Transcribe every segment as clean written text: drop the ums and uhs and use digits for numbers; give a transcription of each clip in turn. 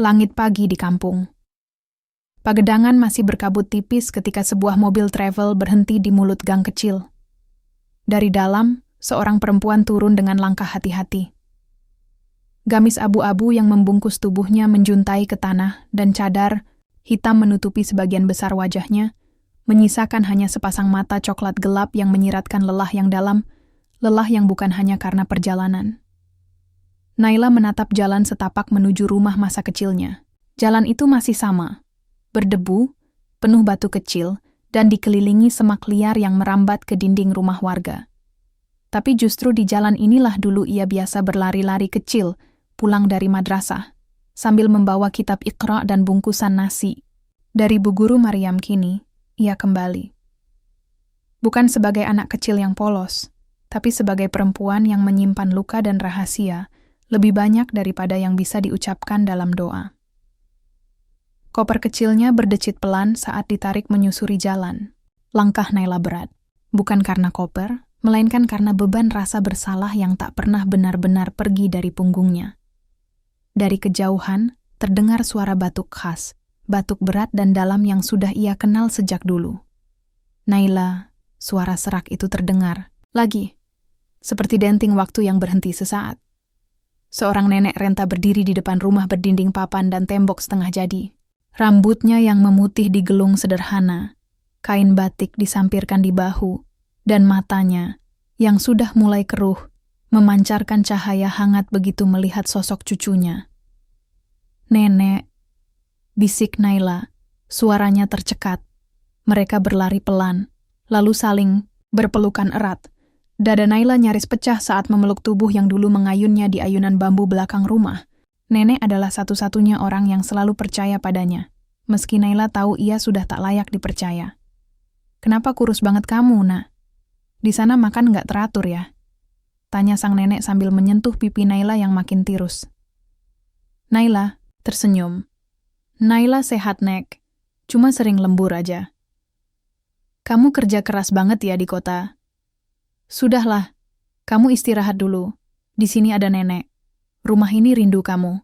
Langit pagi di kampung. Pagedangan masih berkabut tipis ketika sebuah mobil travel berhenti di mulut gang kecil. Dari dalam, seorang perempuan turun dengan langkah hati-hati. Gamis abu-abu yang membungkus tubuhnya menjuntai ke tanah dan cadar hitam menutupi sebagian besar wajahnya, menyisakan hanya sepasang mata coklat gelap yang menyiratkan lelah yang dalam, lelah yang bukan hanya karena perjalanan. Naila menatap jalan setapak menuju rumah masa kecilnya. Jalan itu masih sama, berdebu, penuh batu kecil, dan dikelilingi semak liar yang merambat ke dinding rumah warga. Tapi justru di jalan inilah dulu ia biasa berlari-lari kecil, pulang dari madrasah, sambil membawa kitab Iqra dan bungkusan nasi. Dari Bu Guru Maryam kini, ia kembali. Bukan sebagai anak kecil yang polos, tapi sebagai perempuan yang menyimpan luka dan rahasia, lebih banyak daripada yang bisa diucapkan dalam doa. Koper kecilnya berdecit pelan saat ditarik menyusuri jalan. Langkah Naila berat, bukan karena koper, melainkan karena beban rasa bersalah yang tak pernah benar-benar pergi dari punggungnya. Dari kejauhan, terdengar suara batuk khas, batuk berat dan dalam yang sudah ia kenal sejak dulu. Naila, suara serak itu terdengar. Lagi, seperti denting waktu yang berhenti sesaat. Seorang nenek renta berdiri di depan rumah berdinding papan dan tembok setengah jadi. Rambutnya yang memutih digelung sederhana, kain batik disampirkan di bahu, dan matanya, yang sudah mulai keruh, memancarkan cahaya hangat begitu melihat sosok cucunya. "Nenek," bisik Naila, suaranya tercekat. Mereka berlari pelan, lalu saling berpelukan erat. Dada Naila nyaris pecah saat memeluk tubuh yang dulu mengayunnya di ayunan bambu belakang rumah. Nenek adalah satu-satunya orang yang selalu percaya padanya, meski Naila tahu ia sudah tak layak dipercaya. "Kenapa kurus banget kamu, Nak? Di sana makan nggak teratur ya?" tanya sang nenek sambil menyentuh pipi Naila yang makin tirus. Naila tersenyum. "Naila sehat, Nek. Cuma sering lembur aja." "Kamu kerja keras banget ya di kota." "Sudahlah, kamu istirahat dulu. Di sini ada nenek. Rumah ini rindu kamu."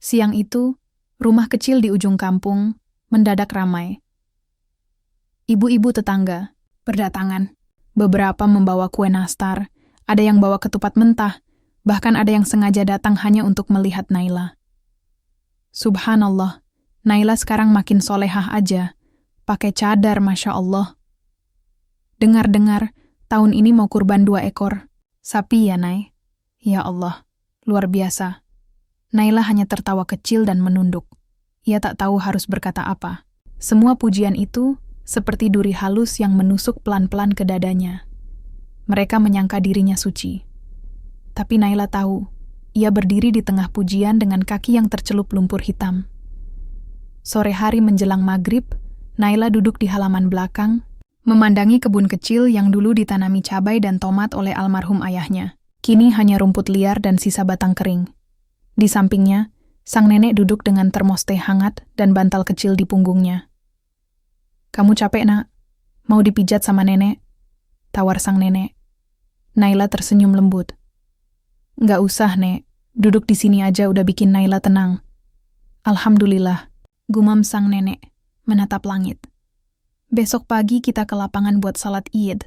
Siang itu, rumah kecil di ujung kampung mendadak ramai. Ibu-ibu tetangga berdatangan. Beberapa membawa kue nastar, ada yang bawa ketupat mentah, bahkan ada yang sengaja datang hanya untuk melihat Naila. Subhanallah, Naila sekarang makin solehah aja, pakai cadar Masya Allah. Dengar-dengar, tahun ini mau kurban 2 ekor sapi ya, Nay? Ya Allah, luar biasa. Naila hanya tertawa kecil dan menunduk. Ia tak tahu harus berkata apa. Semua pujian itu seperti duri halus yang menusuk pelan-pelan ke dadanya. Mereka menyangka dirinya suci. Tapi Naila tahu, ia berdiri di tengah pujian dengan kaki yang tercelup lumpur hitam. Sore hari menjelang maghrib, Naila duduk di halaman belakang, memandangi kebun kecil yang dulu ditanami cabai dan tomat oleh almarhum ayahnya. Kini hanya rumput liar dan sisa batang kering. Di sampingnya, sang nenek duduk dengan termos teh hangat dan bantal kecil di punggungnya. "Kamu capek, Nak? Mau dipijat sama nenek?" tawar sang nenek. Naila tersenyum lembut. "Nggak usah, Nek. Duduk di sini aja udah bikin Naila tenang." "Alhamdulillah," gumam sang nenek, menatap langit. "Besok pagi kita ke lapangan buat salat Id.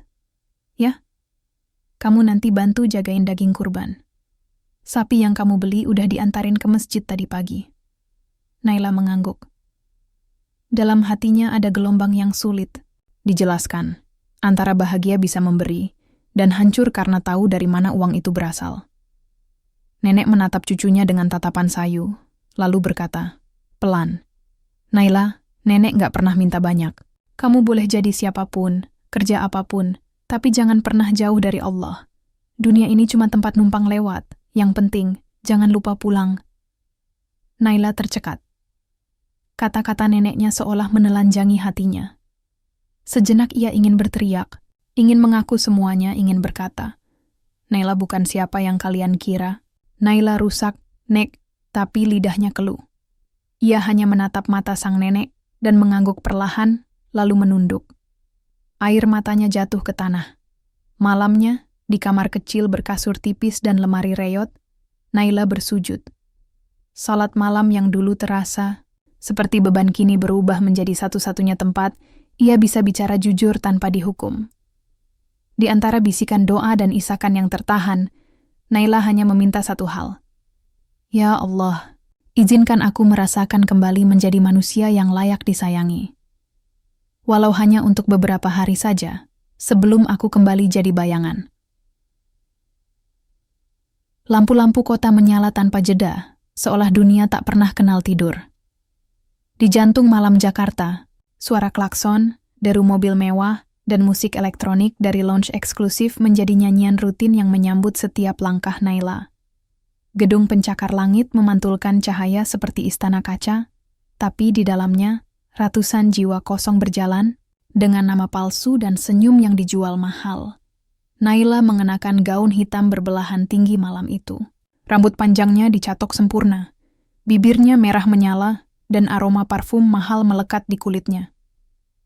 Ya? Kamu nanti bantu jagain daging kurban. Sapi yang kamu beli udah diantarin ke masjid tadi pagi." Naila mengangguk. Dalam hatinya ada gelombang yang sulit dijelaskan, antara bahagia bisa memberi dan hancur karena tahu dari mana uang itu berasal. Nenek menatap cucunya dengan tatapan sayu, lalu berkata, pelan, "Naila, nenek nggak pernah minta banyak. Kamu boleh jadi siapapun, kerja apapun, tapi jangan pernah jauh dari Allah. Dunia ini cuma tempat numpang lewat. Yang penting, jangan lupa pulang." Naila tercekat. Kata-kata neneknya seolah menelanjangi hatinya. Sejenak ia ingin berteriak, ingin mengaku semuanya, ingin berkata, "Naila bukan siapa yang kalian kira. Naila rusak, Nek," tapi lidahnya keluh. Ia hanya menatap mata sang nenek dan mengangguk perlahan, lalu menunduk. Air matanya jatuh ke tanah. Malamnya, di kamar kecil berkasur tipis dan lemari reyot, Naila bersujud. Salat malam yang dulu terasa seperti beban kini berubah menjadi satu-satunya tempat ia bisa bicara jujur tanpa dihukum. Di antara bisikan doa dan isakan yang tertahan, Naila hanya meminta satu hal. Ya Allah, izinkan aku merasakan kembali menjadi manusia yang layak disayangi. Walau hanya untuk beberapa hari saja, sebelum aku kembali jadi bayangan. Lampu-lampu kota menyala tanpa jeda, seolah dunia tak pernah kenal tidur. Di jantung malam Jakarta, suara klakson, deru mobil mewah, dan musik elektronik dari lounge eksklusif menjadi nyanyian rutin yang menyambut setiap langkah Naila. Gedung pencakar langit memantulkan cahaya seperti istana kaca, tapi di dalamnya ratusan jiwa kosong berjalan dengan nama palsu dan senyum yang dijual mahal. Naila mengenakan gaun hitam berbelahan tinggi malam itu. Rambut panjangnya dicatok sempurna, bibirnya merah menyala, dan aroma parfum mahal melekat di kulitnya.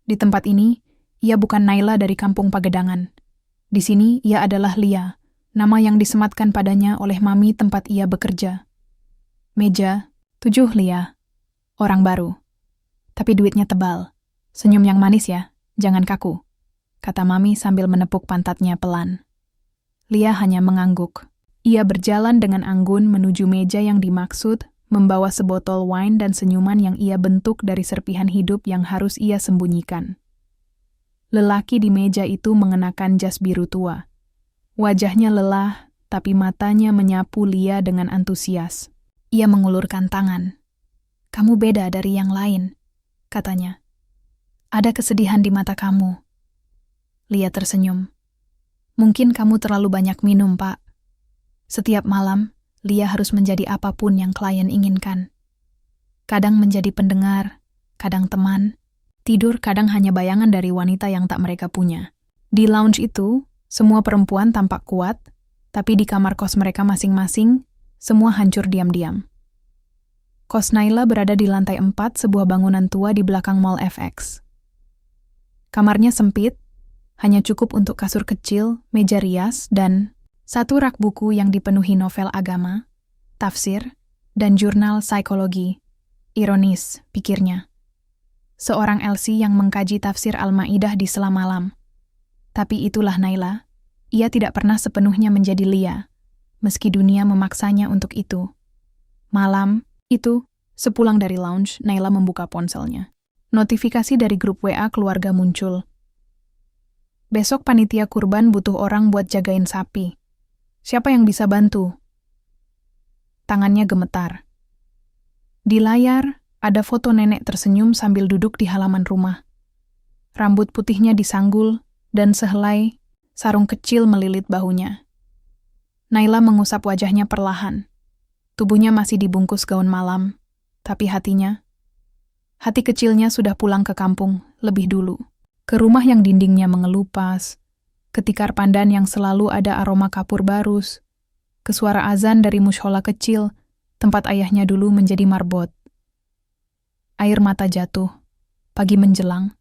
Di tempat ini, ia bukan Naila dari kampung Pagedangan. Di sini, ia adalah Lia, nama yang disematkan padanya oleh mami tempat ia bekerja. Meja, 7 Lia. Orang baru. Tapi duitnya tebal. Senyum yang manis ya, jangan kaku, kata mami sambil menepuk pantatnya pelan. Lia hanya mengangguk. Ia berjalan dengan anggun menuju meja yang dimaksud, membawa sebotol wine dan senyuman yang ia bentuk dari serpihan hidup yang harus ia sembunyikan. Lelaki di meja itu mengenakan jas biru tua. Wajahnya lelah, tapi matanya menyapu Lia dengan antusias. Ia mengulurkan tangan. Kamu beda dari yang lain, katanya. Ada kesedihan di mata kamu. Lia tersenyum. Mungkin kamu terlalu banyak minum, Pak. Setiap malam, Lia harus menjadi apapun yang klien inginkan. Kadang menjadi pendengar, kadang teman, tidur kadang hanya bayangan dari wanita yang tak mereka punya. Di lounge itu, semua perempuan tampak kuat, tapi di kamar kos mereka masing-masing, semua hancur diam-diam. Kos Naila berada di lantai 4 sebuah bangunan tua di belakang Mall FX. Kamarnya sempit, hanya cukup untuk kasur kecil, meja rias, dan satu rak buku yang dipenuhi novel agama, tafsir, dan jurnal psikologi. Ironis, pikirnya. Seorang Elsie yang mengkaji tafsir Al-Ma'idah di sela malam. Tapi itulah Naila. Ia tidak pernah sepenuhnya menjadi Lia, meski dunia memaksanya untuk itu. Malam itu, sepulang dari lounge, Naila membuka ponselnya. Notifikasi dari grup WA keluarga muncul. Besok panitia kurban butuh orang buat jagain sapi. Siapa yang bisa bantu? Tangannya gemetar. Di layar, ada foto nenek tersenyum sambil duduk di halaman rumah. Rambut putihnya disanggul, dan sehelai sarung kecil melilit bahunya. Naila mengusap wajahnya perlahan. Tubuhnya masih dibungkus gaun malam, tapi hati kecilnya sudah pulang ke kampung lebih dulu. Ke rumah yang dindingnya mengelupas, ke tikar pandan yang selalu ada aroma kapur barus, ke suara azan dari mushola kecil, tempat ayahnya dulu menjadi marbot. Air mata jatuh, pagi menjelang,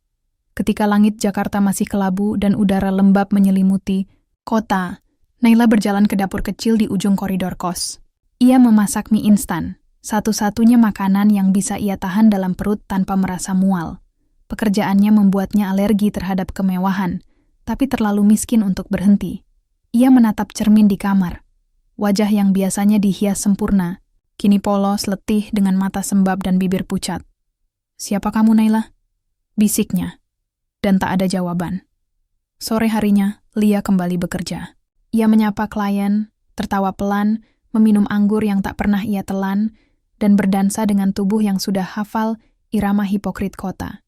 ketika langit Jakarta masih kelabu dan udara lembab menyelimuti kota. Naila berjalan ke dapur kecil di ujung koridor kos. Ia memasak mie instan, satu-satunya makanan yang bisa ia tahan dalam perut tanpa merasa mual. Pekerjaannya membuatnya alergi terhadap kemewahan, tapi terlalu miskin untuk berhenti. Ia menatap cermin di kamar. Wajah yang biasanya dihias sempurna, kini polos, letih dengan mata sembab dan bibir pucat. Siapa kamu, Naila? Bisiknya. Dan tak ada jawaban. Sore harinya, Lia kembali bekerja. Ia menyapa klien, tertawa pelan, meminum anggur yang tak pernah ia telan, dan berdansa dengan tubuh yang sudah hafal irama hipokrit kota.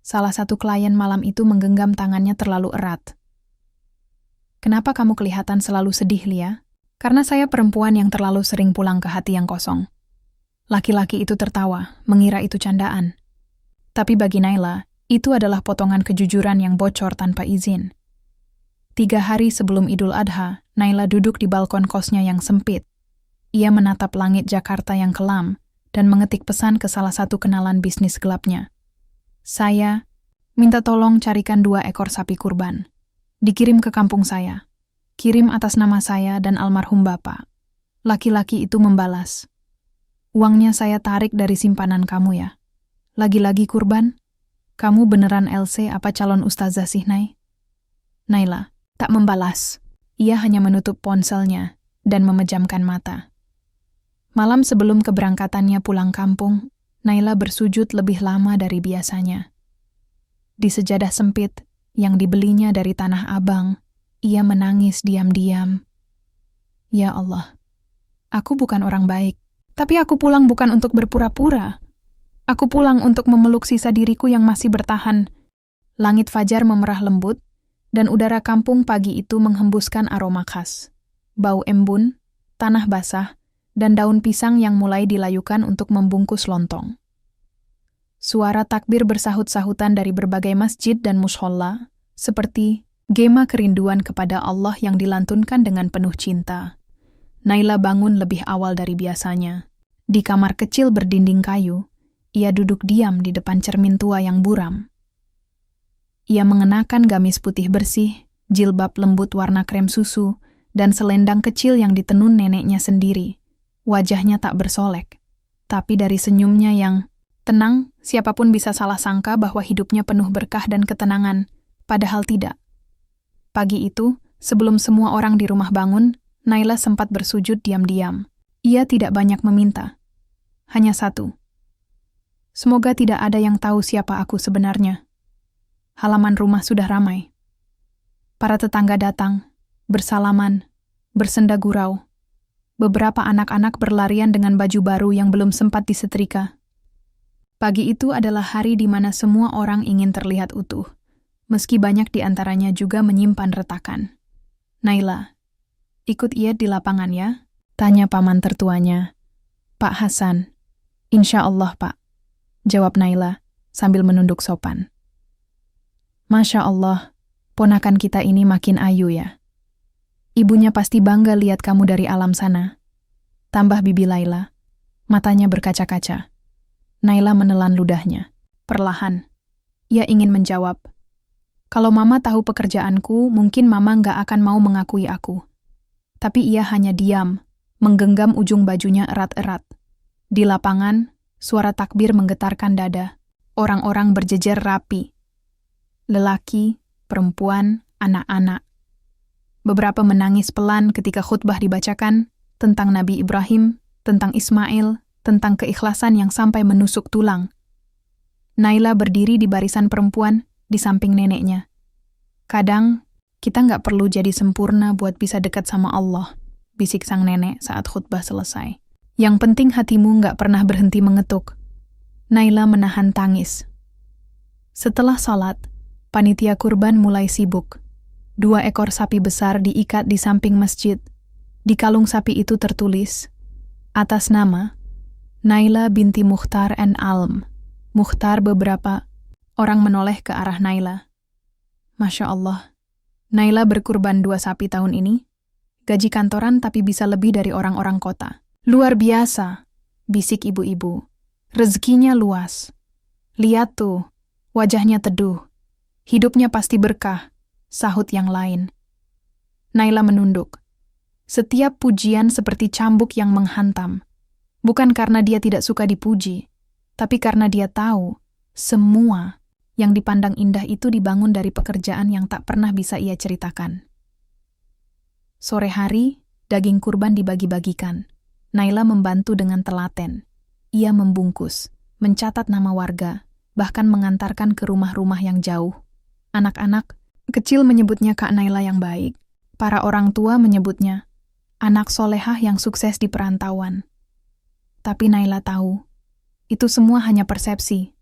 Salah satu klien malam itu menggenggam tangannya terlalu erat. Kenapa kamu kelihatan selalu sedih, Lia? Karena saya perempuan yang terlalu sering pulang ke hati yang kosong. Laki-laki itu tertawa, mengira itu candaan. Tapi bagi Naila, itu adalah potongan kejujuran yang bocor tanpa izin. 3 hari sebelum Idul Adha, Naila duduk di balkon kosnya yang sempit. Ia menatap langit Jakarta yang kelam dan mengetik pesan ke salah satu kenalan bisnis gelapnya. Saya minta tolong carikan 2 ekor sapi kurban. Dikirim ke kampung saya. Kirim atas nama saya dan almarhum bapak. Laki-laki itu membalas. Uangnya saya tarik dari simpanan kamu ya. Lagi-lagi kurban? Kamu beneran LC apa calon ustazah sih, Nay? Naila tak membalas. Ia hanya menutup ponselnya dan memejamkan mata. Malam sebelum keberangkatannya pulang kampung, Naila bersujud lebih lama dari biasanya. Di sejadah sempit yang dibelinya dari Tanah Abang, ia menangis diam-diam. Ya Allah, aku bukan orang baik, tapi aku pulang bukan untuk berpura-pura. Aku pulang untuk memeluk sisa diriku yang masih bertahan. Langit fajar memerah lembut, dan udara kampung pagi itu menghembuskan aroma khas. Bau embun, tanah basah, dan daun pisang yang mulai dilayukan untuk membungkus lontong. Suara takbir bersahut-sahutan dari berbagai masjid dan musholla, seperti gema kerinduan kepada Allah yang dilantunkan dengan penuh cinta. Naila bangun lebih awal dari biasanya. Di kamar kecil berdinding kayu, ia duduk diam di depan cermin tua yang buram. Ia mengenakan gamis putih bersih, jilbab lembut warna krem susu, dan selendang kecil yang ditenun neneknya sendiri. Wajahnya tak bersolek, tapi dari senyumnya yang tenang, siapapun bisa salah sangka bahwa hidupnya penuh berkah dan ketenangan, padahal tidak. Pagi itu, sebelum semua orang di rumah bangun, Naila sempat bersujud diam-diam. Ia tidak banyak meminta. Hanya satu. Semoga tidak ada yang tahu siapa aku sebenarnya. Halaman rumah sudah ramai. Para tetangga datang, bersalaman, bersenda gurau. Beberapa anak-anak berlarian dengan baju baru yang belum sempat disetrika. Pagi itu adalah hari di mana semua orang ingin terlihat utuh, meski banyak di antaranya juga menyimpan retakan. Naila, ikut Iyed di lapangan ya? Tanya paman tertuanya. Pak Hasan. Insya Allah, Pak. Jawab Naila sambil menunduk sopan. Masya Allah, ponakan kita ini makin ayu ya. Ibunya pasti bangga lihat kamu dari alam sana. Tambah bibi Laila. Matanya berkaca-kaca. Naila menelan ludahnya. Perlahan. Ia ingin menjawab. Kalau mama tahu pekerjaanku, mungkin mama nggak akan mau mengakui aku. Tapi ia hanya diam, menggenggam ujung bajunya erat-erat. Di lapangan, suara takbir menggetarkan dada. Orang-orang berjejer rapi. Lelaki, perempuan, anak-anak. Beberapa menangis pelan ketika khutbah dibacakan tentang Nabi Ibrahim, tentang Ismail, tentang keikhlasan yang sampai menusuk tulang. Naila berdiri di barisan perempuan di samping neneknya. Kadang, kita nggak perlu jadi sempurna buat bisa dekat sama Allah, bisik sang nenek saat khutbah selesai. Yang penting hatimu nggak pernah berhenti mengetuk. Naila menahan tangis. Setelah salat, panitia kurban mulai sibuk. 2 ekor sapi besar diikat di samping masjid. Di kalung sapi itu tertulis, atas nama Naila binti Mukhtar and Alm. Mukhtar. Beberapa orang menoleh ke arah Naila. Masya Allah. Naila berkurban 2 sapi tahun ini. Gaji kantoran tapi bisa lebih dari orang-orang kota. Luar biasa, bisik ibu-ibu. Rezekinya luas. Lihat tuh, wajahnya teduh. Hidupnya pasti berkah, sahut yang lain. Naila menunduk. Setiap pujian seperti cambuk yang menghantam. Bukan karena dia tidak suka dipuji, tapi karena dia tahu semua yang dipandang indah itu dibangun dari pekerjaan yang tak pernah bisa ia ceritakan. Sore hari, daging kurban dibagi-bagikan. Naila membantu dengan telaten. Ia membungkus, mencatat nama warga, bahkan mengantarkan ke rumah-rumah yang jauh. Anak-anak kecil menyebutnya Kak Naila yang baik. Para orang tua menyebutnya anak solehah yang sukses di perantauan. Tapi Naila tahu, itu semua hanya persepsi.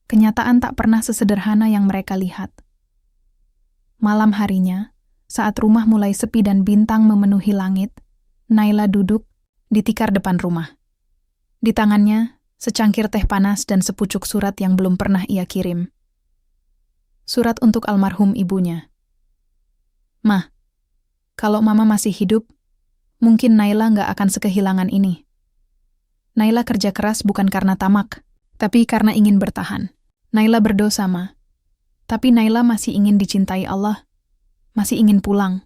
Kenyataan tak pernah sesederhana yang mereka lihat. Malam harinya, saat rumah mulai sepi dan bintang memenuhi langit, Naila duduk di tikar depan rumah. Di tangannya, secangkir teh panas dan sepucuk surat yang belum pernah ia kirim. Surat untuk almarhum ibunya. Mah, kalau mama masih hidup, mungkin Naila nggak akan sekehilangan ini. Naila kerja keras bukan karena tamak, tapi karena ingin bertahan. Naila berdosa, Ma. Tapi Naila masih ingin dicintai Allah, masih ingin pulang.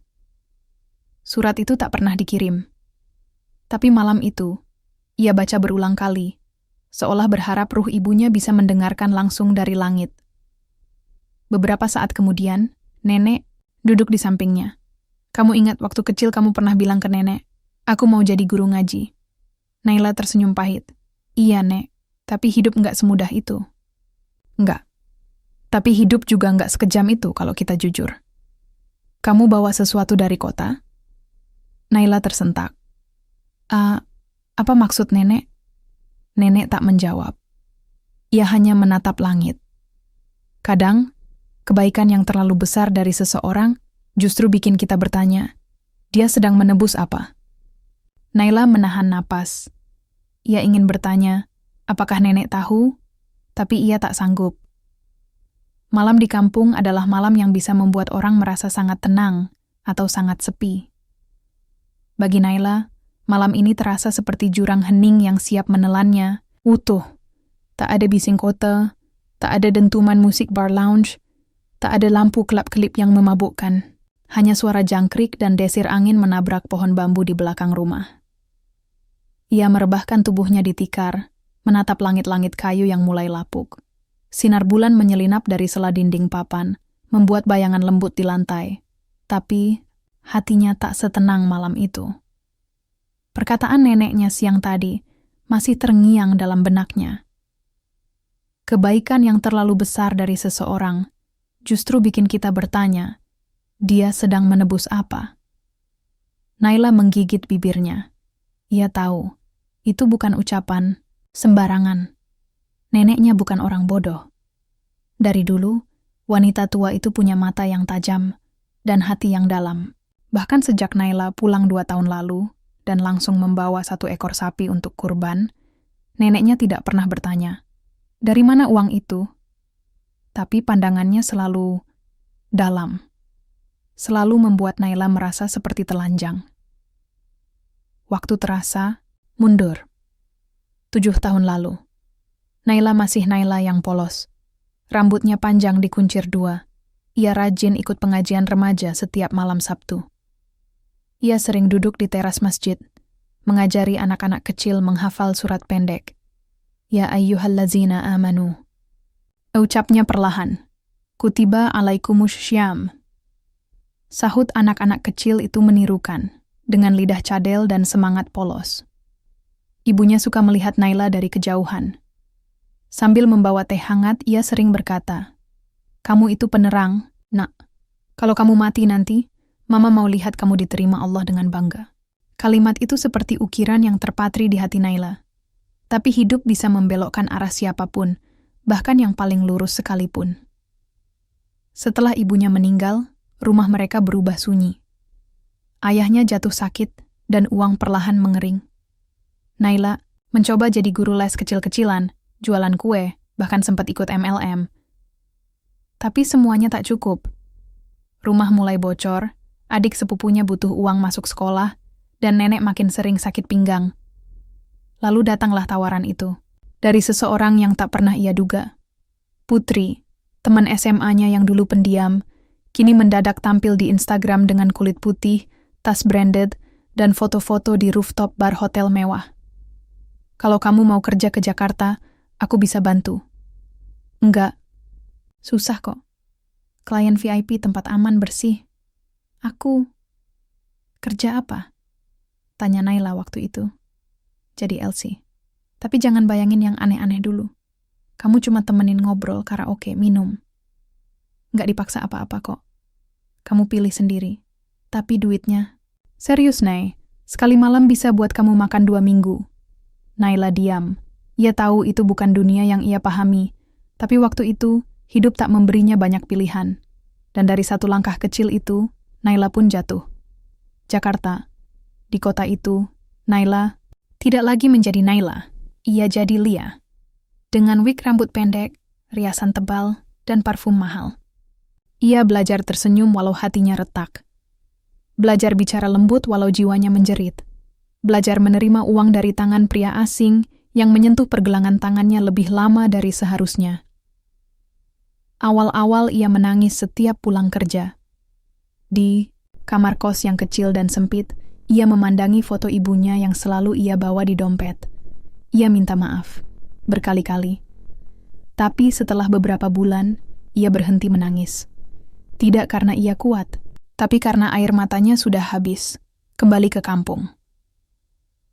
Surat itu tak pernah dikirim. Tapi malam itu, Ia baca berulang kali, seolah berharap ruh ibunya bisa mendengarkan langsung dari langit. Beberapa saat kemudian, nenek duduk di sampingnya. Kamu ingat waktu kecil kamu pernah bilang ke nenek, aku mau jadi guru ngaji. Naila tersenyum pahit. Iya, Nek, tapi hidup nggak semudah itu. Nggak. Tapi hidup juga nggak sekejam itu kalau kita jujur. Kamu bawa sesuatu dari kota? Naila tersentak. Apa maksud nenek? Nenek tak menjawab. Ia hanya menatap langit. Kadang, kebaikan yang terlalu besar dari seseorang justru bikin kita bertanya, dia sedang menebus apa? Naila menahan napas. Ia ingin bertanya, apakah nenek tahu? Tapi ia tak sanggup. Malam di kampung adalah malam yang bisa membuat orang merasa sangat tenang atau sangat sepi. Bagi Naila, malam ini terasa seperti jurang hening yang siap menelannya, utuh. Tak ada bising kota, tak ada dentuman musik bar lounge, tak ada lampu kelap-kelip yang memabukkan. Hanya suara jangkrik dan desir angin menabrak pohon bambu di belakang rumah. Ia merebahkan tubuhnya di tikar, menatap langit-langit kayu yang mulai lapuk. Sinar bulan menyelinap dari sela dinding papan, membuat bayangan lembut di lantai. Tapi, hatinya tak setenang malam itu. Perkataan neneknya siang tadi masih terngiang dalam benaknya. Kebaikan yang terlalu besar dari seseorang justru bikin kita bertanya, dia sedang menebus apa? Naila menggigit bibirnya. Ia tahu, itu bukan ucapan sembarangan. Neneknya bukan orang bodoh. Dari dulu, wanita tua itu punya mata yang tajam dan hati yang dalam. Bahkan sejak Naila pulang 2 tahun lalu dan langsung membawa 1 ekor sapi untuk kurban, neneknya tidak pernah bertanya, dari mana uang itu? Tapi pandangannya selalu dalam. Selalu membuat Naila merasa seperti telanjang. Waktu terasa mundur. 7 tahun lalu. Naila masih Naila yang polos. Rambutnya panjang dikuncir 2. Ia rajin ikut pengajian remaja setiap malam Sabtu. Ia sering duduk di teras masjid, mengajari anak-anak kecil menghafal surat pendek. Ya ayyuhallazina amanu. Ucapnya perlahan. Kutiba alaikumus syam. Sahut anak-anak kecil itu menirukan, dengan lidah cadel dan semangat polos. Ibunya suka melihat Naila dari kejauhan. Sambil membawa teh hangat, ia sering berkata, kamu itu penerang, nak. Kalau kamu mati nanti, Mama mau lihat kamu diterima Allah dengan bangga. Kalimat itu seperti ukiran yang terpatri di hati Naila. Tapi hidup bisa membelokkan arah siapapun, bahkan yang paling lurus sekalipun. Setelah ibunya meninggal, rumah mereka berubah sunyi. Ayahnya jatuh sakit dan uang perlahan mengering. Naila mencoba jadi guru les kecil-kecilan, jualan kue, bahkan sempat ikut MLM. Tapi semuanya tak cukup. Rumah mulai bocor, adik sepupunya butuh uang masuk sekolah, dan nenek makin sering sakit pinggang. Lalu datanglah tawaran itu, dari seseorang yang tak pernah ia duga. Putri, teman SMA-nya yang dulu pendiam, kini mendadak tampil di Instagram dengan kulit putih, tas branded, dan foto-foto di rooftop bar hotel mewah. Kalau kamu mau kerja ke Jakarta, aku bisa bantu. Enggak. Susah kok. Klien VIP tempat aman bersih. Aku. Kerja apa? Tanya Naila waktu itu. Jadi LC. Tapi jangan bayangin yang aneh-aneh dulu. Kamu cuma temenin ngobrol, karaoke, minum. Enggak dipaksa apa-apa kok. Kamu pilih sendiri. Tapi duitnya. Serius, Nay. Sekali malam bisa buat kamu makan 2 minggu. Naila diam. Ia tahu itu bukan dunia yang ia pahami. Tapi waktu itu, hidup tak memberinya banyak pilihan. Dan dari 1 langkah kecil itu, Naila pun jatuh. Jakarta. Di kota itu, Naila tidak lagi menjadi Naila. Ia jadi Lia. Dengan wig rambut pendek, riasan tebal, dan parfum mahal. Ia belajar tersenyum walau hatinya retak. Belajar bicara lembut walau jiwanya menjerit. Belajar menerima uang dari tangan pria asing yang menyentuh pergelangan tangannya lebih lama dari seharusnya. Awal-awal ia menangis setiap pulang kerja. Di kamar kos yang kecil dan sempit, ia memandangi foto ibunya yang selalu ia bawa di dompet. Ia minta maaf, berkali-kali. Tapi setelah beberapa bulan, ia berhenti menangis. Tidak karena ia kuat, tapi karena air matanya sudah habis, kembali ke kampung.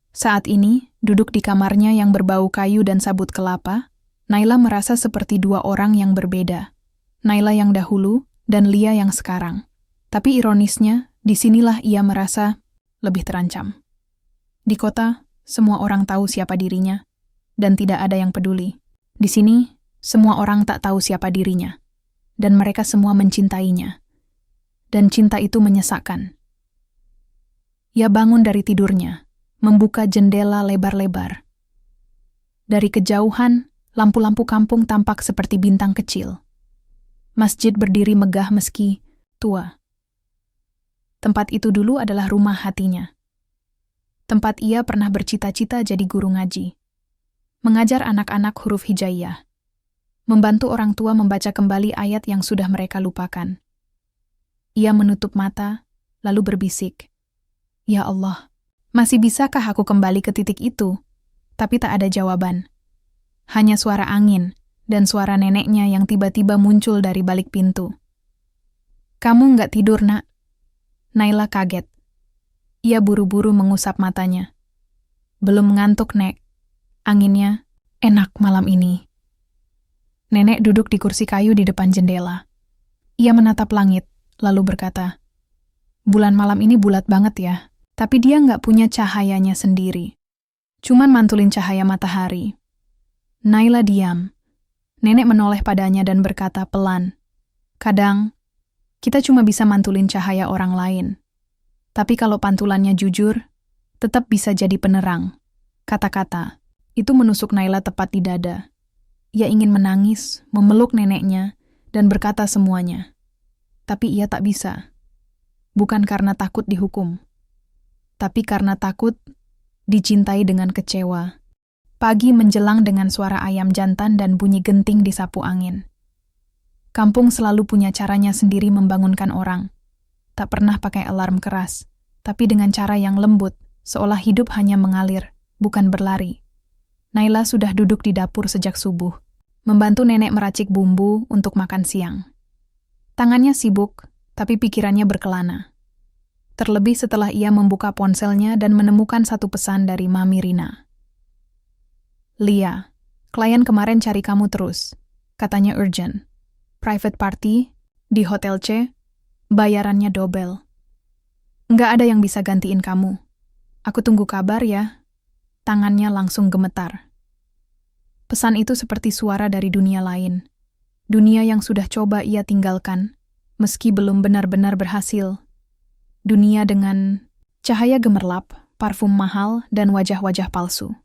Saat ini, duduk di kamarnya yang berbau kayu dan sabut kelapa, Naila merasa seperti dua orang yang berbeda. Naila yang dahulu dan Lia yang sekarang. Tapi ironisnya, disinilah ia merasa lebih terancam. Di kota, semua orang tahu siapa dirinya, dan tidak ada yang peduli. Di sini, semua orang tak tahu siapa dirinya, dan mereka semua mencintainya. Dan cinta itu menyesakkan. Ia bangun dari tidurnya, membuka jendela lebar-lebar. Dari kejauhan, lampu-lampu kampung tampak seperti bintang kecil. Masjid berdiri megah meski tua. Tempat itu dulu adalah rumah hatinya. Tempat ia pernah bercita-cita jadi guru ngaji. Mengajar anak-anak huruf hijaiyah. Membantu orang tua membaca kembali ayat yang sudah mereka lupakan. Ia menutup mata, lalu berbisik, "Ya Allah, masih bisakah aku kembali ke titik itu?" Tapi tak ada jawaban. Hanya suara angin dan suara neneknya yang tiba-tiba muncul dari balik pintu. "Kamu nggak tidur, Nak?" Naila kaget. Ia buru-buru mengusap matanya. "Belum ngantuk, Nek. Anginnya enak malam ini." Nenek duduk di kursi kayu di depan jendela. Ia menatap langit, lalu berkata, "Bulan malam ini bulat banget ya, tapi dia nggak punya cahayanya sendiri. Cuman mantulin cahaya matahari." Naila diam. Nenek menoleh padanya dan berkata pelan, "Kadang, kita cuma bisa mantulin cahaya orang lain. Tapi kalau pantulannya jujur, tetap bisa jadi penerang." Kata-kata itu menusuk Naila tepat di dada. Ia ingin menangis, memeluk neneknya, dan berkata semuanya. Tapi ia tak bisa. Bukan karena takut dihukum, tapi karena takut dicintai dengan kecewa. Pagi menjelang dengan suara ayam jantan dan bunyi genting di sapu angin. Kampung selalu punya caranya sendiri membangunkan orang. Tak pernah pakai alarm keras, tapi dengan cara yang lembut, seolah hidup hanya mengalir, bukan berlari. Naila sudah duduk di dapur sejak subuh, membantu nenek meracik bumbu untuk makan siang. Tangannya sibuk, tapi pikirannya berkelana. Terlebih setelah ia membuka ponselnya dan menemukan satu pesan dari Mami Rina. "Lia, klien kemarin cari kamu terus. Katanya urgent. Private party, di Hotel C, bayarannya double. Nggak ada yang bisa gantiin kamu. Aku tunggu kabar ya." Tangannya langsung gemetar. Pesan itu seperti suara dari dunia lain. Dunia yang sudah coba ia tinggalkan, meski belum benar-benar berhasil. Dunia dengan cahaya gemerlap, parfum mahal, dan wajah-wajah palsu.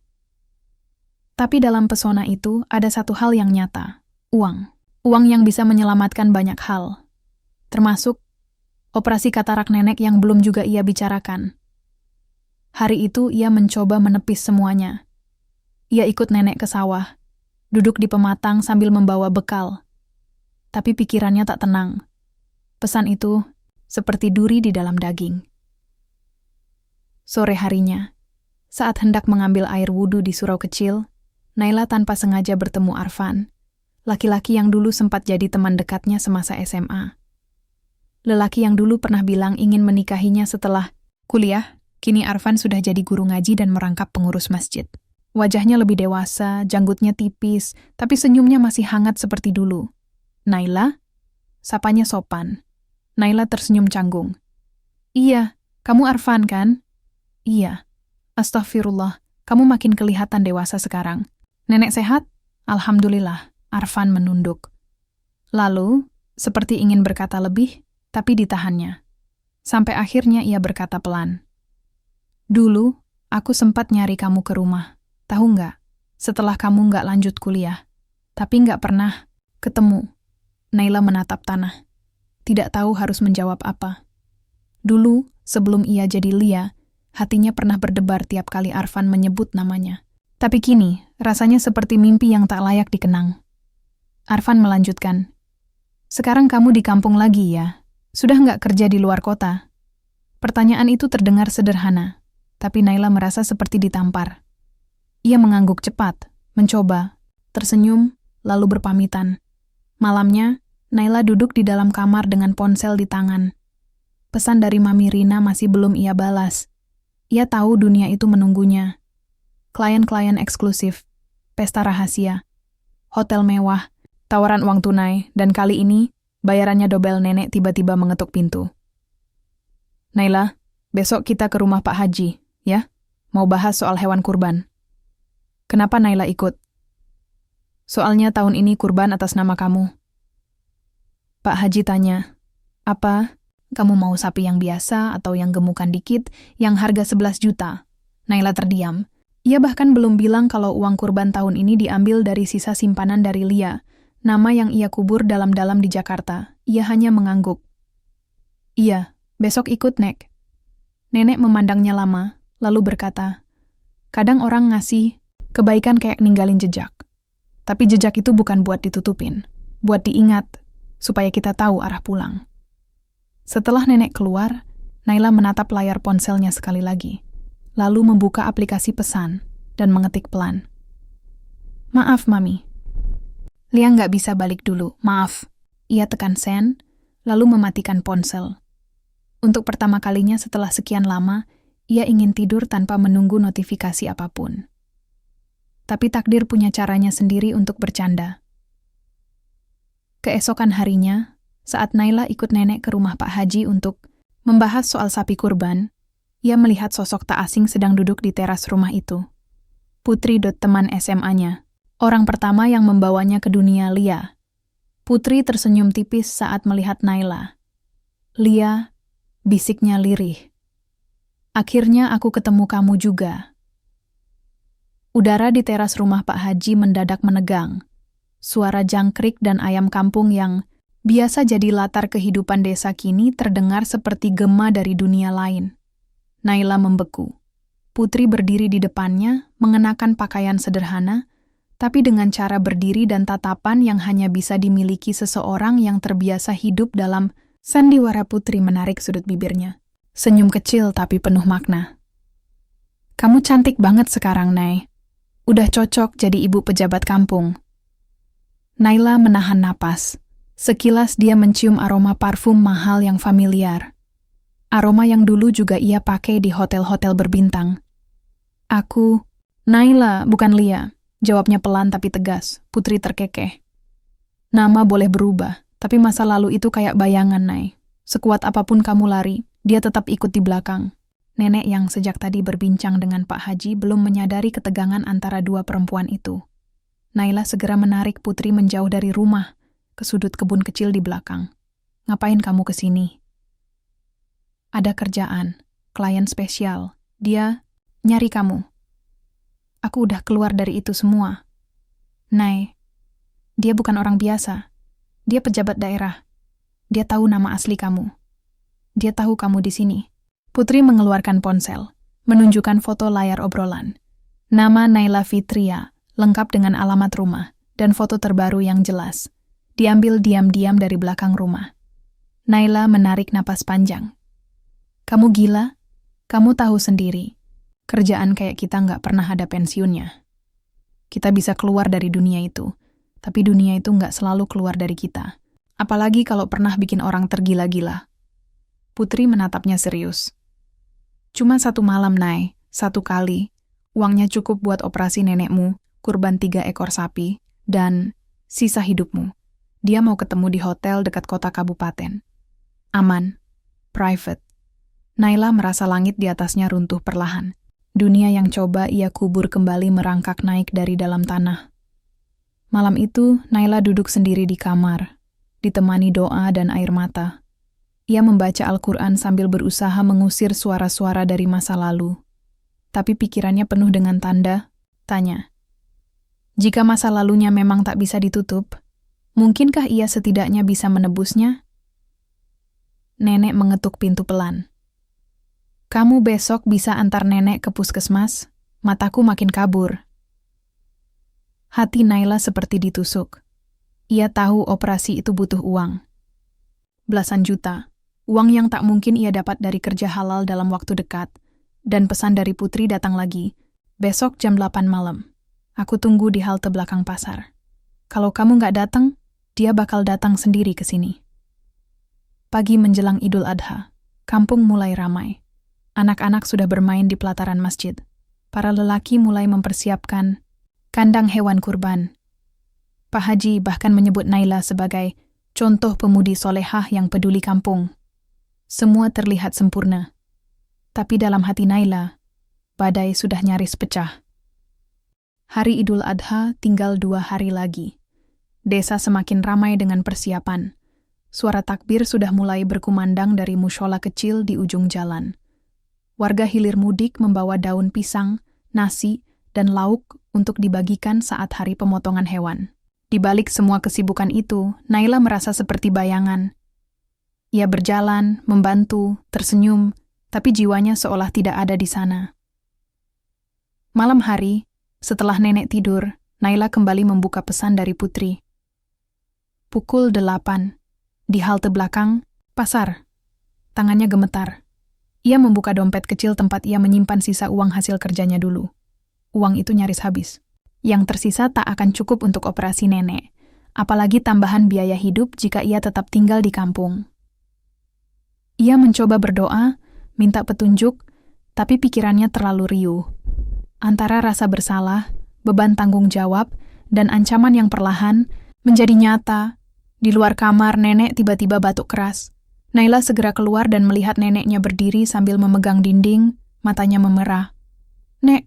Tapi dalam pesona itu ada satu hal yang nyata, uang. Uang yang bisa menyelamatkan banyak hal. Termasuk operasi katarak nenek yang belum juga ia bicarakan. Hari itu ia mencoba menepis semuanya. Ia ikut nenek ke sawah, duduk di pematang sambil membawa bekal. Tapi pikirannya tak tenang. Pesan itu seperti duri di dalam daging. Sore harinya, saat hendak mengambil air wudhu di surau kecil, Naila tanpa sengaja bertemu Arfan, laki-laki yang dulu sempat jadi teman dekatnya semasa SMA. Lelaki yang dulu pernah bilang ingin menikahinya setelah kuliah, kini Arfan sudah jadi guru ngaji dan merangkap pengurus masjid. Wajahnya lebih dewasa, janggutnya tipis, tapi senyumnya masih hangat seperti dulu. "Naila?" Sapanya sopan. Naila tersenyum canggung. "Iya, kamu Arfan kan?" "Iya." "Astagfirullah, kamu makin kelihatan dewasa sekarang. Nenek sehat?" "Alhamdulillah." Arfan menunduk. Lalu, seperti ingin berkata lebih, tapi ditahannya. Sampai akhirnya ia berkata pelan. "Dulu, aku sempat nyari kamu ke rumah. Tahu nggak? Setelah kamu nggak lanjut kuliah. Tapi nggak pernah ketemu." Naila menatap tanah. Tidak tahu harus menjawab apa. Dulu, sebelum ia jadi Lia, hatinya pernah berdebar tiap kali Arfan menyebut namanya. Tapi kini, rasanya seperti mimpi yang tak layak dikenang. Arfan melanjutkan, "Sekarang kamu di kampung lagi ya? Sudah nggak kerja di luar kota?" Pertanyaan itu terdengar sederhana, tapi Naila merasa seperti ditampar. Ia mengangguk cepat, mencoba, tersenyum, lalu berpamitan. Malamnya, Naila duduk di dalam kamar dengan ponsel di tangan. Pesan dari Mami Rina masih belum ia balas. Ia tahu dunia itu menunggunya. Klien-klien eksklusif, pesta rahasia, hotel mewah, tawaran uang tunai, dan kali ini, bayarannya dobel. Nenek tiba-tiba mengetuk pintu. Naila, besok kita ke rumah Pak Haji, ya? Mau bahas soal hewan kurban. Kenapa Naila ikut? Soalnya tahun ini kurban atas nama kamu. Pak Haji tanya, apa? Kamu mau sapi yang biasa atau yang gemukan dikit, yang harga 11 juta? Naila terdiam. Ia bahkan belum bilang kalau uang kurban tahun ini diambil dari sisa simpanan dari Lia, nama yang ia kubur dalam-dalam di Jakarta. Ia hanya mengangguk. Iya, besok ikut, Nek. Nenek memandangnya lama, lalu berkata, kadang orang ngasih kebaikan kayak ninggalin jejak. Tapi jejak itu bukan buat ditutupin, buat diingat, supaya kita tahu arah pulang. Setelah nenek keluar, Naila menatap layar ponselnya sekali lagi, lalu membuka aplikasi pesan dan mengetik pelan. Maaf, Mami. Lia nggak bisa balik dulu, maaf. Ia tekan send, lalu mematikan ponsel. Untuk pertama kalinya setelah sekian lama, ia ingin tidur tanpa menunggu notifikasi apapun. Tapi takdir punya caranya sendiri untuk bercanda. Keesokan harinya, saat Naila ikut nenek ke rumah Pak Haji untuk membahas soal sapi kurban, ia melihat sosok tak asing sedang duduk di teras rumah itu. Putri, teman SMA-nya, orang pertama yang membawanya ke dunia Lia. Putri tersenyum tipis saat melihat Naila. Lia, bisiknya lirih. Akhirnya aku ketemu kamu juga. Udara di teras rumah Pak Haji mendadak menegang. Suara jangkrik dan ayam kampung yang biasa jadi latar kehidupan desa kini terdengar seperti gema dari dunia lain. Naila membeku. Putri berdiri di depannya, mengenakan pakaian sederhana, tapi dengan cara berdiri dan tatapan yang hanya bisa dimiliki seseorang yang terbiasa hidup dalam sandiwara. Putri menarik sudut bibirnya. Senyum kecil tapi penuh makna. Kamu cantik banget sekarang, Nay. Udah cocok jadi ibu pejabat kampung. Naila menahan napas. Sekilas dia mencium aroma parfum mahal yang familiar. Aroma yang dulu juga ia pakai di hotel-hotel berbintang. Aku, Naila, bukan Lia. Jawabnya pelan tapi tegas. Putri terkekeh. Nama boleh berubah, tapi masa lalu itu kayak bayangan, Nay. Sekuat apapun kamu lari, dia tetap ikut di belakang. Nenek yang sejak tadi berbincang dengan Pak Haji belum menyadari ketegangan antara dua perempuan itu. Naila segera menarik Putri menjauh dari rumah, ke sudut kebun kecil di belakang. Ngapain kamu kesini? Ada kerjaan, klien spesial. Dia nyari kamu. Aku udah keluar dari itu semua. Nay, dia bukan orang biasa. Dia pejabat daerah. Dia tahu nama asli kamu. Dia tahu kamu di sini. Putri mengeluarkan ponsel, menunjukkan foto layar obrolan. Nama Naila Fitria, lengkap dengan alamat rumah, dan foto terbaru yang jelas. Diambil diam-diam dari belakang rumah. Naila menarik napas panjang. Kamu gila? Kamu tahu sendiri. Kerjaan kayak kita nggak pernah ada pensiunnya. Kita bisa keluar dari dunia itu, tapi dunia itu nggak selalu keluar dari kita. Apalagi kalau pernah bikin orang tergila-gila. Putri menatapnya serius. Cuma satu malam, Nay. Satu kali. Uangnya cukup buat operasi nenekmu, kurban 3 ekor sapi, dan sisa hidupmu. Dia mau ketemu di hotel dekat kota kabupaten. Aman. Private. Naila merasa langit di atasnya runtuh perlahan. Dunia yang coba ia kubur kembali merangkak naik dari dalam tanah. Malam itu, Naila duduk sendiri di kamar, ditemani doa dan air mata. Ia membaca Al-Quran sambil berusaha mengusir suara-suara dari masa lalu. Tapi pikirannya penuh dengan tanya. Jika masa lalunya memang tak bisa ditutup, mungkinkah ia setidaknya bisa menebusnya? Nenek mengetuk pintu pelan. Kamu besok bisa antar nenek ke puskesmas? Mataku makin kabur. Hati Naila seperti ditusuk. Ia tahu operasi itu butuh uang. Belasan juta. Uang yang tak mungkin ia dapat dari kerja halal dalam waktu dekat. Dan pesan dari Putri datang lagi. Besok jam 8 malam. Aku tunggu di halte belakang pasar. Kalau kamu nggak datang, dia bakal datang sendiri ke sini. Pagi menjelang Idul Adha, kampung mulai ramai. Anak-anak sudah bermain di pelataran masjid. Para lelaki mulai mempersiapkan kandang hewan kurban. Pak Haji bahkan menyebut Naila sebagai contoh pemudi solehah yang peduli kampung. Semua terlihat sempurna. Tapi dalam hati Naila, badai sudah nyaris pecah. Hari Idul Adha tinggal 2 hari lagi. Desa semakin ramai dengan persiapan. Suara takbir sudah mulai berkumandang dari mushola kecil di ujung jalan. Warga hilir mudik membawa daun pisang, nasi, dan lauk untuk dibagikan saat hari pemotongan hewan. Di balik semua kesibukan itu, Naila merasa seperti bayangan. Ia berjalan, membantu, tersenyum, tapi jiwanya seolah tidak ada di sana. Malam hari, setelah nenek tidur, Naila kembali membuka pesan dari Putri. Pukul 8. Di halte belakang, pasar. Tangannya gemetar. Ia membuka dompet kecil tempat ia menyimpan sisa uang hasil kerjanya dulu. Uang itu nyaris habis. Yang tersisa tak akan cukup untuk operasi nenek, apalagi tambahan biaya hidup jika ia tetap tinggal di kampung. Ia mencoba berdoa, minta petunjuk, tapi pikirannya terlalu riuh. Antara rasa bersalah, beban tanggung jawab, dan ancaman yang perlahan menjadi nyata. Di luar kamar, nenek tiba-tiba batuk keras. Naila segera keluar dan melihat neneknya berdiri sambil memegang dinding, matanya memerah. Nek,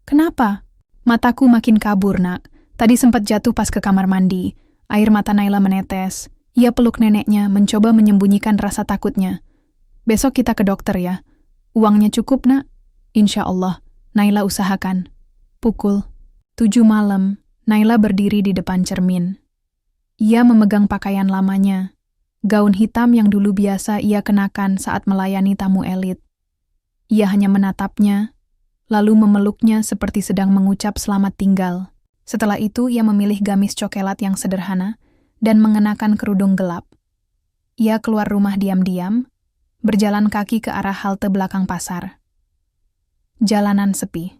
kenapa? Mataku makin kabur, nak. Tadi sempat jatuh pas ke kamar mandi. Air mata Naila menetes. Ia peluk neneknya, mencoba menyembunyikan rasa takutnya. Besok kita ke dokter ya. Uangnya cukup, nak? Insya Allah, Naila usahakan. Pukul 7 malam, Naila berdiri di depan cermin. Ia memegang pakaian lamanya, gaun hitam yang dulu biasa ia kenakan saat melayani tamu elit. Ia hanya menatapnya, lalu memeluknya seperti sedang mengucap selamat tinggal. Setelah itu ia memilih gamis coklat yang sederhana dan mengenakan kerudung gelap. Ia keluar rumah diam-diam, berjalan kaki ke arah halte belakang pasar. Jalanan sepi.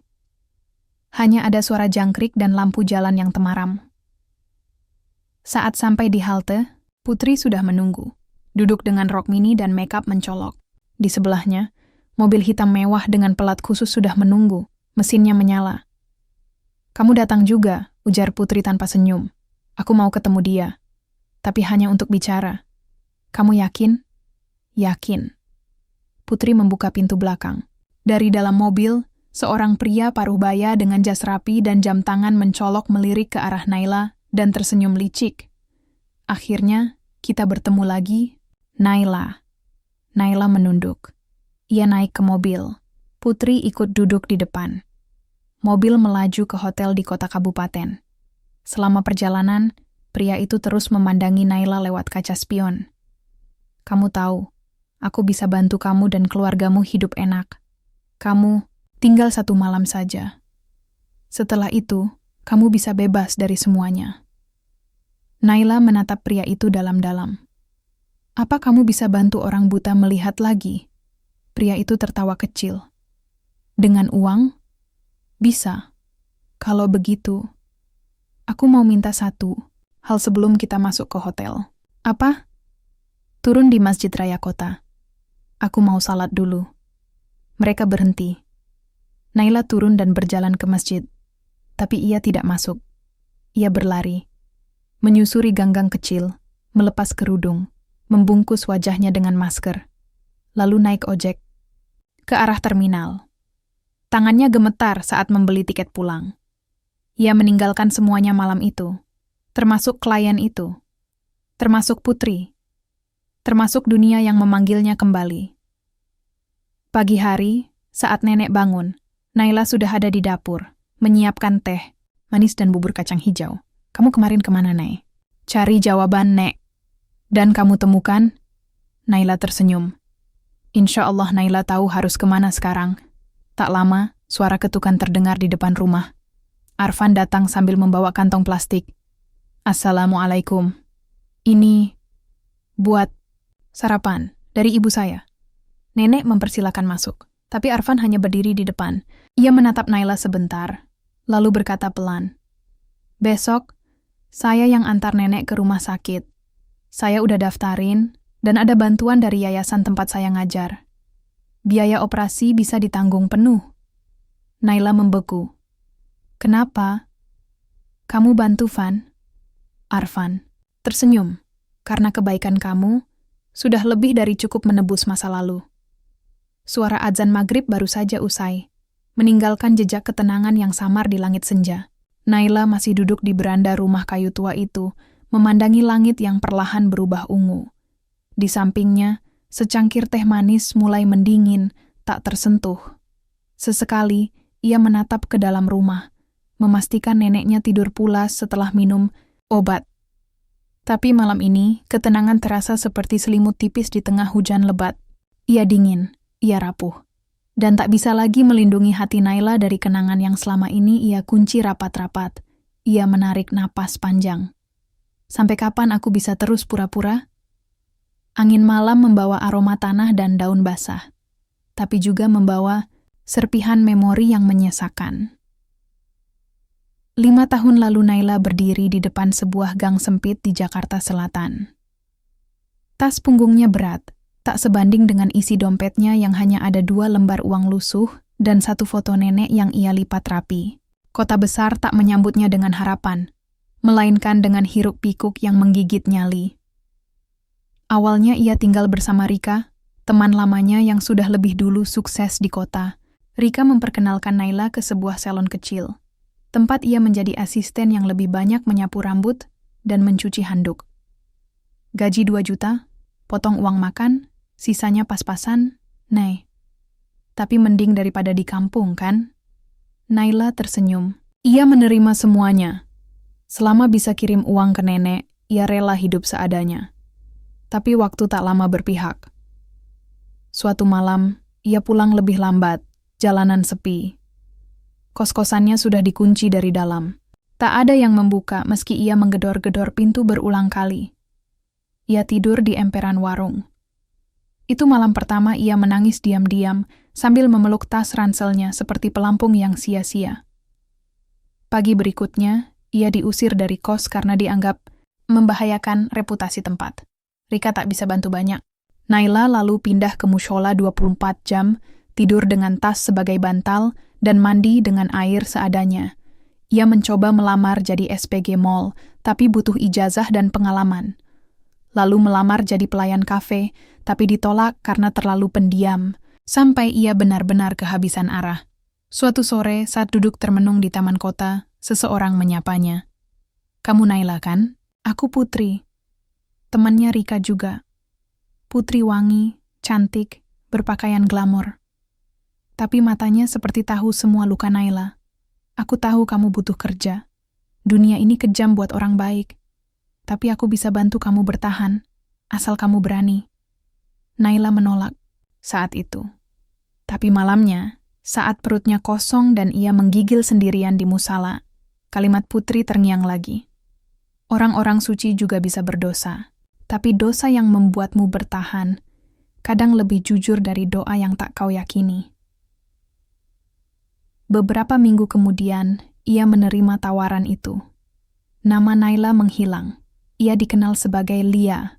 Hanya ada suara jangkrik dan lampu jalan yang temaram. Saat sampai di halte, Putri sudah menunggu, duduk dengan rok mini dan makeup mencolok. Di sebelahnya, mobil hitam mewah dengan pelat khusus sudah menunggu, mesinnya menyala. Kamu datang juga, ujar Putri tanpa senyum. Aku mau ketemu dia, tapi hanya untuk bicara. Kamu yakin? Yakin. Putri membuka pintu belakang. Dari dalam mobil, seorang pria paruh baya dengan jas rapi dan jam tangan mencolok melirik ke arah Naila dan tersenyum licik. Akhirnya, kita bertemu lagi, Naila. Naila menunduk. Ia naik ke mobil. Putri ikut duduk di depan. Mobil melaju ke hotel di kota kabupaten. Selama perjalanan, pria itu terus memandangi Naila lewat kaca spion. Kamu tahu, aku bisa bantu kamu dan keluargamu hidup enak. Kamu tinggal 1 malam saja. Setelah itu, kamu bisa bebas dari semuanya. Naila menatap pria itu dalam-dalam. Apa kamu bisa bantu orang buta melihat lagi? Pria itu tertawa kecil. Dengan uang? Bisa. Kalau begitu, aku mau minta 1 hal sebelum kita masuk ke hotel. Apa? Turun di Masjid Raya Kota. Aku mau salat dulu. Mereka berhenti. Naila turun dan berjalan ke masjid. Tapi ia tidak masuk. Ia berlari. Menyusuri gang-gang kecil, melepas kerudung, membungkus wajahnya dengan masker. Lalu naik ojek ke arah terminal. Tangannya gemetar saat membeli tiket pulang. Ia meninggalkan semuanya malam itu, termasuk klien itu, termasuk Putri, termasuk dunia yang memanggilnya kembali. Pagi hari, saat nenek bangun, Naila sudah ada di dapur, menyiapkan teh, manis dan bubur kacang hijau. Kamu kemarin kemana, Nek? Cari jawaban, Nek. Dan kamu temukan? Naila tersenyum. Insya Allah Naila tahu harus kemana sekarang. Tak lama, suara ketukan terdengar di depan rumah. Arfan datang sambil membawa kantong plastik. Assalamualaikum. Ini buat sarapan dari ibu saya. Nenek mempersilakan masuk. Tapi Arfan hanya berdiri di depan. Ia menatap Naila sebentar, lalu berkata pelan, "Besok, saya yang antar nenek ke rumah sakit. Saya udah daftarin, dan ada bantuan dari yayasan tempat saya ngajar. Biaya operasi bisa ditanggung penuh." Naila membeku. "Kenapa? Kamu bantu, Van?" Arfan tersenyum. "Karena kebaikan kamu sudah lebih dari cukup menebus masa lalu." Suara azan maghrib baru saja usai, meninggalkan jejak ketenangan yang samar di langit senja. Naila masih duduk di beranda rumah kayu tua itu, memandangi langit yang perlahan berubah ungu. Di sampingnya, secangkir teh manis mulai mendingin, tak tersentuh. Sesekali, ia menatap ke dalam rumah, memastikan neneknya tidur pulas setelah minum obat. Tapi malam ini, ketenangan terasa seperti selimut tipis di tengah hujan lebat. Ia dingin, ia rapuh, dan tak bisa lagi melindungi hati Naila dari kenangan yang selama ini ia kunci rapat-rapat. Ia menarik napas panjang. "Sampai kapan aku bisa terus pura-pura?" Angin malam membawa aroma tanah dan daun basah, tapi juga membawa serpihan memori yang menyesakan. 5 tahun lalu Naila berdiri di depan sebuah gang sempit di Jakarta Selatan. Tas punggungnya berat, tak sebanding dengan isi dompetnya yang hanya ada 2 lembar uang lusuh dan 1 foto nenek yang ia lipat rapi. Kota besar tak menyambutnya dengan harapan, melainkan dengan hiruk-pikuk yang menggigit nyali. Awalnya ia tinggal bersama Rika, teman lamanya yang sudah lebih dulu sukses di kota. Rika memperkenalkan Naila ke sebuah salon kecil, tempat ia menjadi asisten yang lebih banyak menyapu rambut dan mencuci handuk. Gaji 2 juta, potong uang makan, sisanya pas-pasan, Nay. Tapi mending daripada di kampung, kan? Naila tersenyum. Ia menerima semuanya. Selama bisa kirim uang ke nenek, ia rela hidup seadanya. Tapi waktu tak lama berpihak. Suatu malam, ia pulang lebih lambat, jalanan sepi. Kos-kosannya sudah dikunci dari dalam. Tak ada yang membuka meski ia menggedor-gedor pintu berulang kali. Ia tidur di emperan warung. Itu malam pertama ia menangis diam-diam sambil memeluk tas ranselnya seperti pelampung yang sia-sia. Pagi berikutnya, ia diusir dari kos karena dianggap membahayakan reputasi tempat. Rika tak bisa bantu banyak. Naila lalu pindah ke mushola 24 jam, tidur dengan tas sebagai bantal, dan mandi dengan air seadanya. Ia mencoba melamar jadi SPG mall, tapi butuh ijazah dan pengalaman. Lalu melamar jadi pelayan kafe, tapi ditolak karena terlalu pendiam, sampai ia benar-benar kehabisan arah. Suatu sore, saat duduk termenung di taman kota, seseorang menyapanya. "Kamu Naila, kan? Aku Putri." Temannya Rika juga. Putri wangi, cantik, berpakaian glamor. Tapi matanya seperti tahu semua luka Naila. "Aku tahu kamu butuh kerja. Dunia ini kejam buat orang baik. Tapi aku bisa bantu kamu bertahan, asal kamu berani." Naila menolak saat itu. Tapi malamnya, saat perutnya kosong dan ia menggigil sendirian di musala, kalimat Putri terngiang lagi. Orang-orang suci juga bisa berdosa, tapi dosa yang membuatmu bertahan kadang lebih jujur dari doa yang tak kau yakini. Beberapa minggu kemudian, ia menerima tawaran itu. Nama Naila menghilang. Ia dikenal sebagai Lia.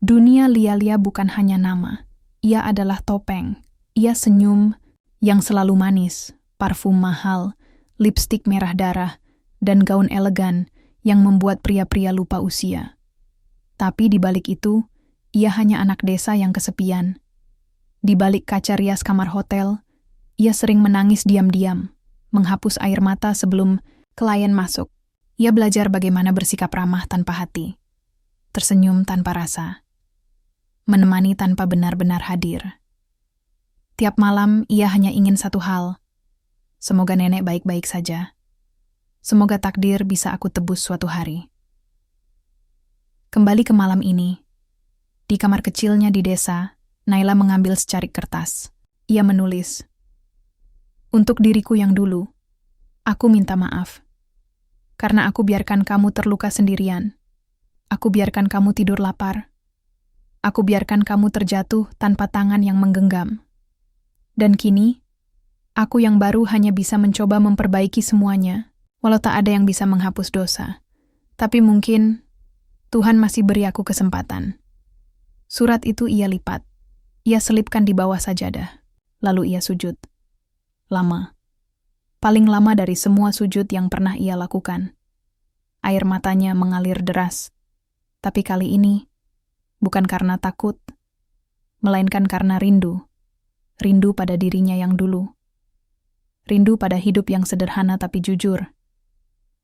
Dunia Lia-Lia bukan hanya nama. Ia adalah topeng. Ia senyum yang selalu manis, parfum mahal, lipstik merah darah, dan gaun elegan yang membuat pria-pria lupa usia. Tapi di balik itu, ia hanya anak desa yang kesepian. Di balik kaca rias kamar hotel, ia sering menangis diam-diam, menghapus air mata sebelum klien masuk. Ia belajar bagaimana bersikap ramah tanpa hati, tersenyum tanpa rasa, menemani tanpa benar-benar hadir. Tiap malam ia hanya ingin satu hal, semoga nenek baik-baik saja. Semoga takdir bisa aku tebus suatu hari. Kembali ke malam ini, di kamar kecilnya di desa, Naila mengambil secarik kertas. Ia menulis, "Untuk diriku yang dulu, aku minta maaf. Karena aku biarkan kamu terluka sendirian. Aku biarkan kamu tidur lapar. Aku biarkan kamu terjatuh tanpa tangan yang menggenggam. Dan kini, aku yang baru hanya bisa mencoba memperbaiki semuanya, walau tak ada yang bisa menghapus dosa. Tapi mungkin Tuhan masih beri aku kesempatan. Surat itu ia lipat. Ia selipkan di bawah sajadah. Lalu ia sujud. Lama. Paling lama dari semua sujud yang pernah ia lakukan. Air matanya mengalir deras. Tapi kali ini, bukan karena takut, melainkan karena rindu. Rindu pada dirinya yang dulu. Rindu pada hidup yang sederhana tapi jujur.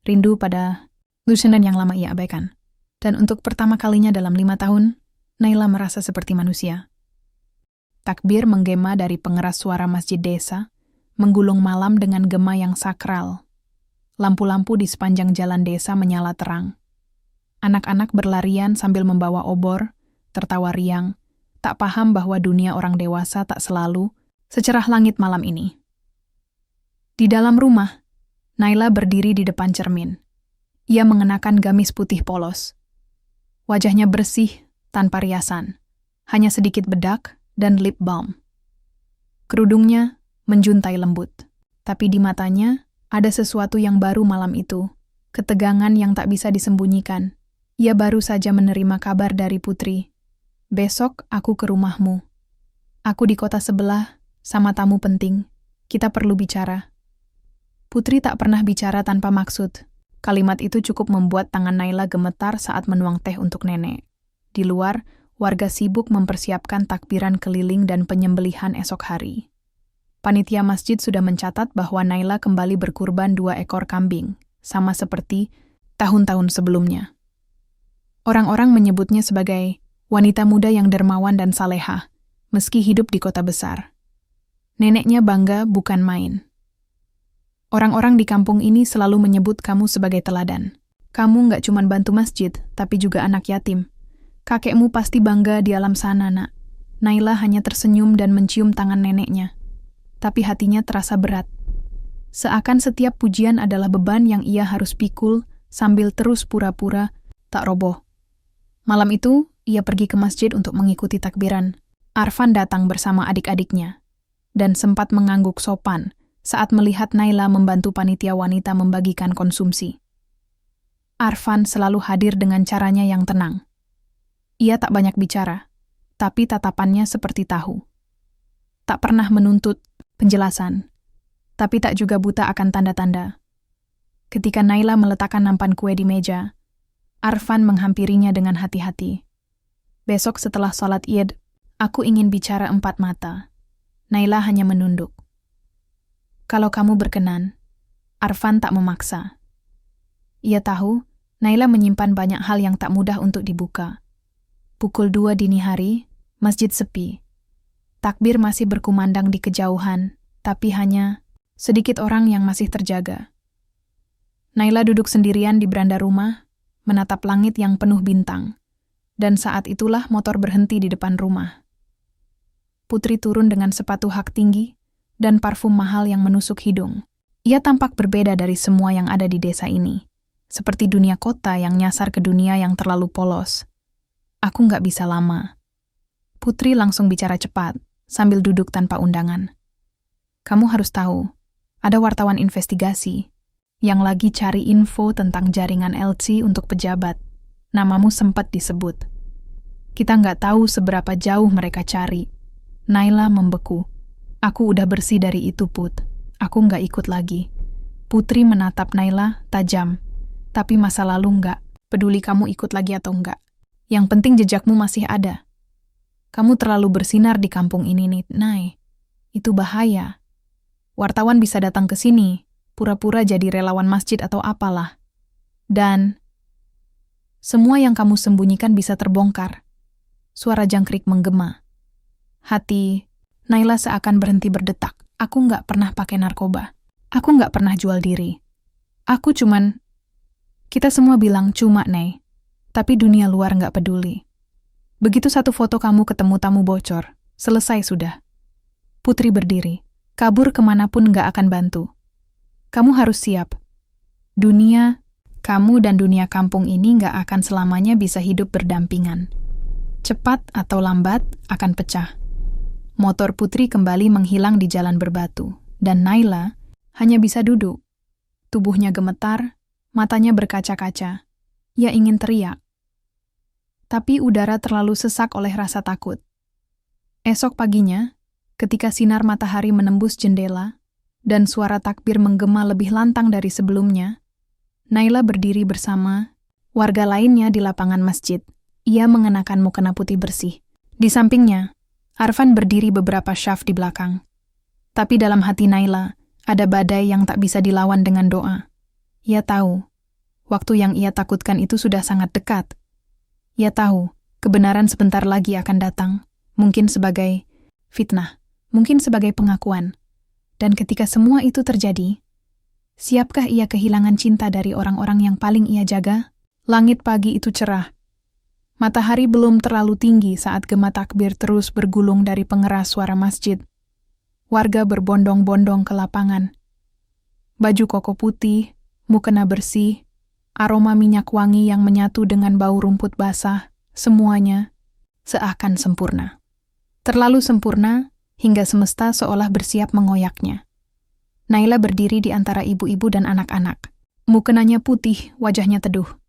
Rindu pada lusinan yang lama ia abaikan. Dan untuk pertama kalinya dalam 5 tahun, Naila merasa seperti manusia. Takbir menggema dari pengeras suara masjid desa, menggulung malam dengan gema yang sakral. Lampu-lampu di sepanjang jalan desa menyala terang. Anak-anak berlarian sambil membawa obor, tertawa riang, tak paham bahwa dunia orang dewasa tak selalu secerah langit malam ini. Di dalam rumah, Naila berdiri di depan cermin. Ia mengenakan gamis putih polos. Wajahnya bersih, tanpa riasan. Hanya sedikit bedak dan lip balm. Kerudungnya menjuntai lembut. Tapi di matanya ada sesuatu yang baru malam itu. Ketegangan yang tak bisa disembunyikan. Ia baru saja menerima kabar dari Putri. Besok aku ke rumahmu. Aku di kota sebelah, sama tamu penting. Kita perlu bicara. Putri tak pernah bicara tanpa maksud. Kalimat itu cukup membuat tangan Naila gemetar saat menuang teh untuk nenek. Di luar, warga sibuk mempersiapkan takbiran keliling dan penyembelihan esok hari. Panitia masjid sudah mencatat bahwa Naila kembali berkurban 2 ekor kambing, sama seperti tahun-tahun sebelumnya. Orang-orang menyebutnya sebagai wanita muda yang dermawan dan salehah, meski hidup di kota besar. Neneknya bangga bukan main. Orang-orang di kampung ini selalu menyebut kamu sebagai teladan. Kamu nggak cuma bantu masjid, tapi juga anak yatim. Kakekmu pasti bangga di alam sana, nak. Naila hanya tersenyum dan mencium tangan neneknya. Tapi hatinya terasa berat. Seakan setiap pujian adalah beban yang ia harus pikul sambil terus pura-pura tak roboh. Malam itu, ia pergi ke masjid untuk mengikuti takbiran. Arfan datang bersama adik-adiknya dan sempat mengangguk sopan saat melihat Naila membantu panitia wanita membagikan konsumsi. Arfan selalu hadir dengan caranya yang tenang. Ia tak banyak bicara, tapi tatapannya seperti tahu. Tak pernah menuntut penjelasan, tapi tak juga buta akan tanda-tanda. Ketika Naila meletakkan nampan kue di meja, Arfan menghampirinya dengan hati-hati. Besok setelah sholat Id, aku ingin bicara 4 mata. Naila hanya menunduk. Kalau kamu berkenan, Arfan tak memaksa. Ia tahu, Naila menyimpan banyak hal yang tak mudah untuk dibuka. Pukul 2 dini hari, masjid sepi. Takbir masih berkumandang di kejauhan, tapi hanya sedikit orang yang masih terjaga. Naila duduk sendirian di beranda rumah, menatap langit yang penuh bintang. Dan saat itulah motor berhenti di depan rumah. Putri turun dengan sepatu hak tinggi dan parfum mahal yang menusuk hidung. Ia tampak berbeda dari semua yang ada di desa ini. Seperti dunia kota yang nyasar ke dunia yang terlalu polos. Aku nggak bisa lama. Putri langsung bicara cepat, sambil duduk tanpa undangan. Kamu harus tahu, ada wartawan investigasi yang lagi cari info tentang jaringan LC untuk pejabat. Namamu sempat disebut. Kita nggak tahu seberapa jauh mereka cari. Naila membeku. Aku udah bersih dari itu, Put. Aku nggak ikut lagi. Putri menatap Naila tajam. Tapi masa lalu nggak peduli kamu ikut lagi atau nggak. Yang penting jejakmu masih ada. Kamu terlalu bersinar di kampung ini, Nay. Itu bahaya. Wartawan bisa datang ke sini, pura-pura jadi relawan masjid atau apalah. Dan semua yang kamu sembunyikan bisa terbongkar. Suara jangkrik menggema. Hati Naila seakan berhenti berdetak. Aku nggak pernah pakai narkoba. Aku nggak pernah jual diri. Aku cuman... Kita semua bilang cuma, Nay. Tapi dunia luar nggak peduli. Begitu satu foto kamu ketemu tamu bocor, selesai sudah. Putri berdiri. Kabur kemanapun nggak akan bantu. Kamu harus siap. Kamu dan dunia kampung ini nggak akan selamanya bisa hidup berdampingan. Cepat atau lambat akan pecah. Motor Putri kembali menghilang di jalan berbatu, dan Naila hanya bisa duduk. Tubuhnya gemetar, matanya berkaca-kaca. Ia ingin teriak. Tapi udara terlalu sesak oleh rasa takut. Esok paginya, ketika sinar matahari menembus jendela, dan suara takbir menggema lebih lantang dari sebelumnya, Naila berdiri bersama warga lainnya di lapangan masjid. Ia mengenakan mukena putih bersih. Di sampingnya, Arfan berdiri beberapa syaf di belakang. Tapi dalam hati Naila, ada badai yang tak bisa dilawan dengan doa. Ia tahu, waktu yang ia takutkan itu sudah sangat dekat. Ia tahu, kebenaran sebentar lagi akan datang, mungkin sebagai fitnah, mungkin sebagai pengakuan. Dan ketika semua itu terjadi, siapkah ia kehilangan cinta dari orang-orang yang paling ia jaga? Langit pagi itu cerah. Matahari belum terlalu tinggi saat gema takbir terus bergulung dari pengeras suara masjid. Warga berbondong-bondong ke lapangan. Baju koko putih, mukena bersih, aroma minyak wangi yang menyatu dengan bau rumput basah, semuanya seakan sempurna. Terlalu sempurna hingga semesta seolah bersiap mengoyaknya. Naila berdiri di antara ibu-ibu dan anak-anak. Mukenanya putih, wajahnya teduh.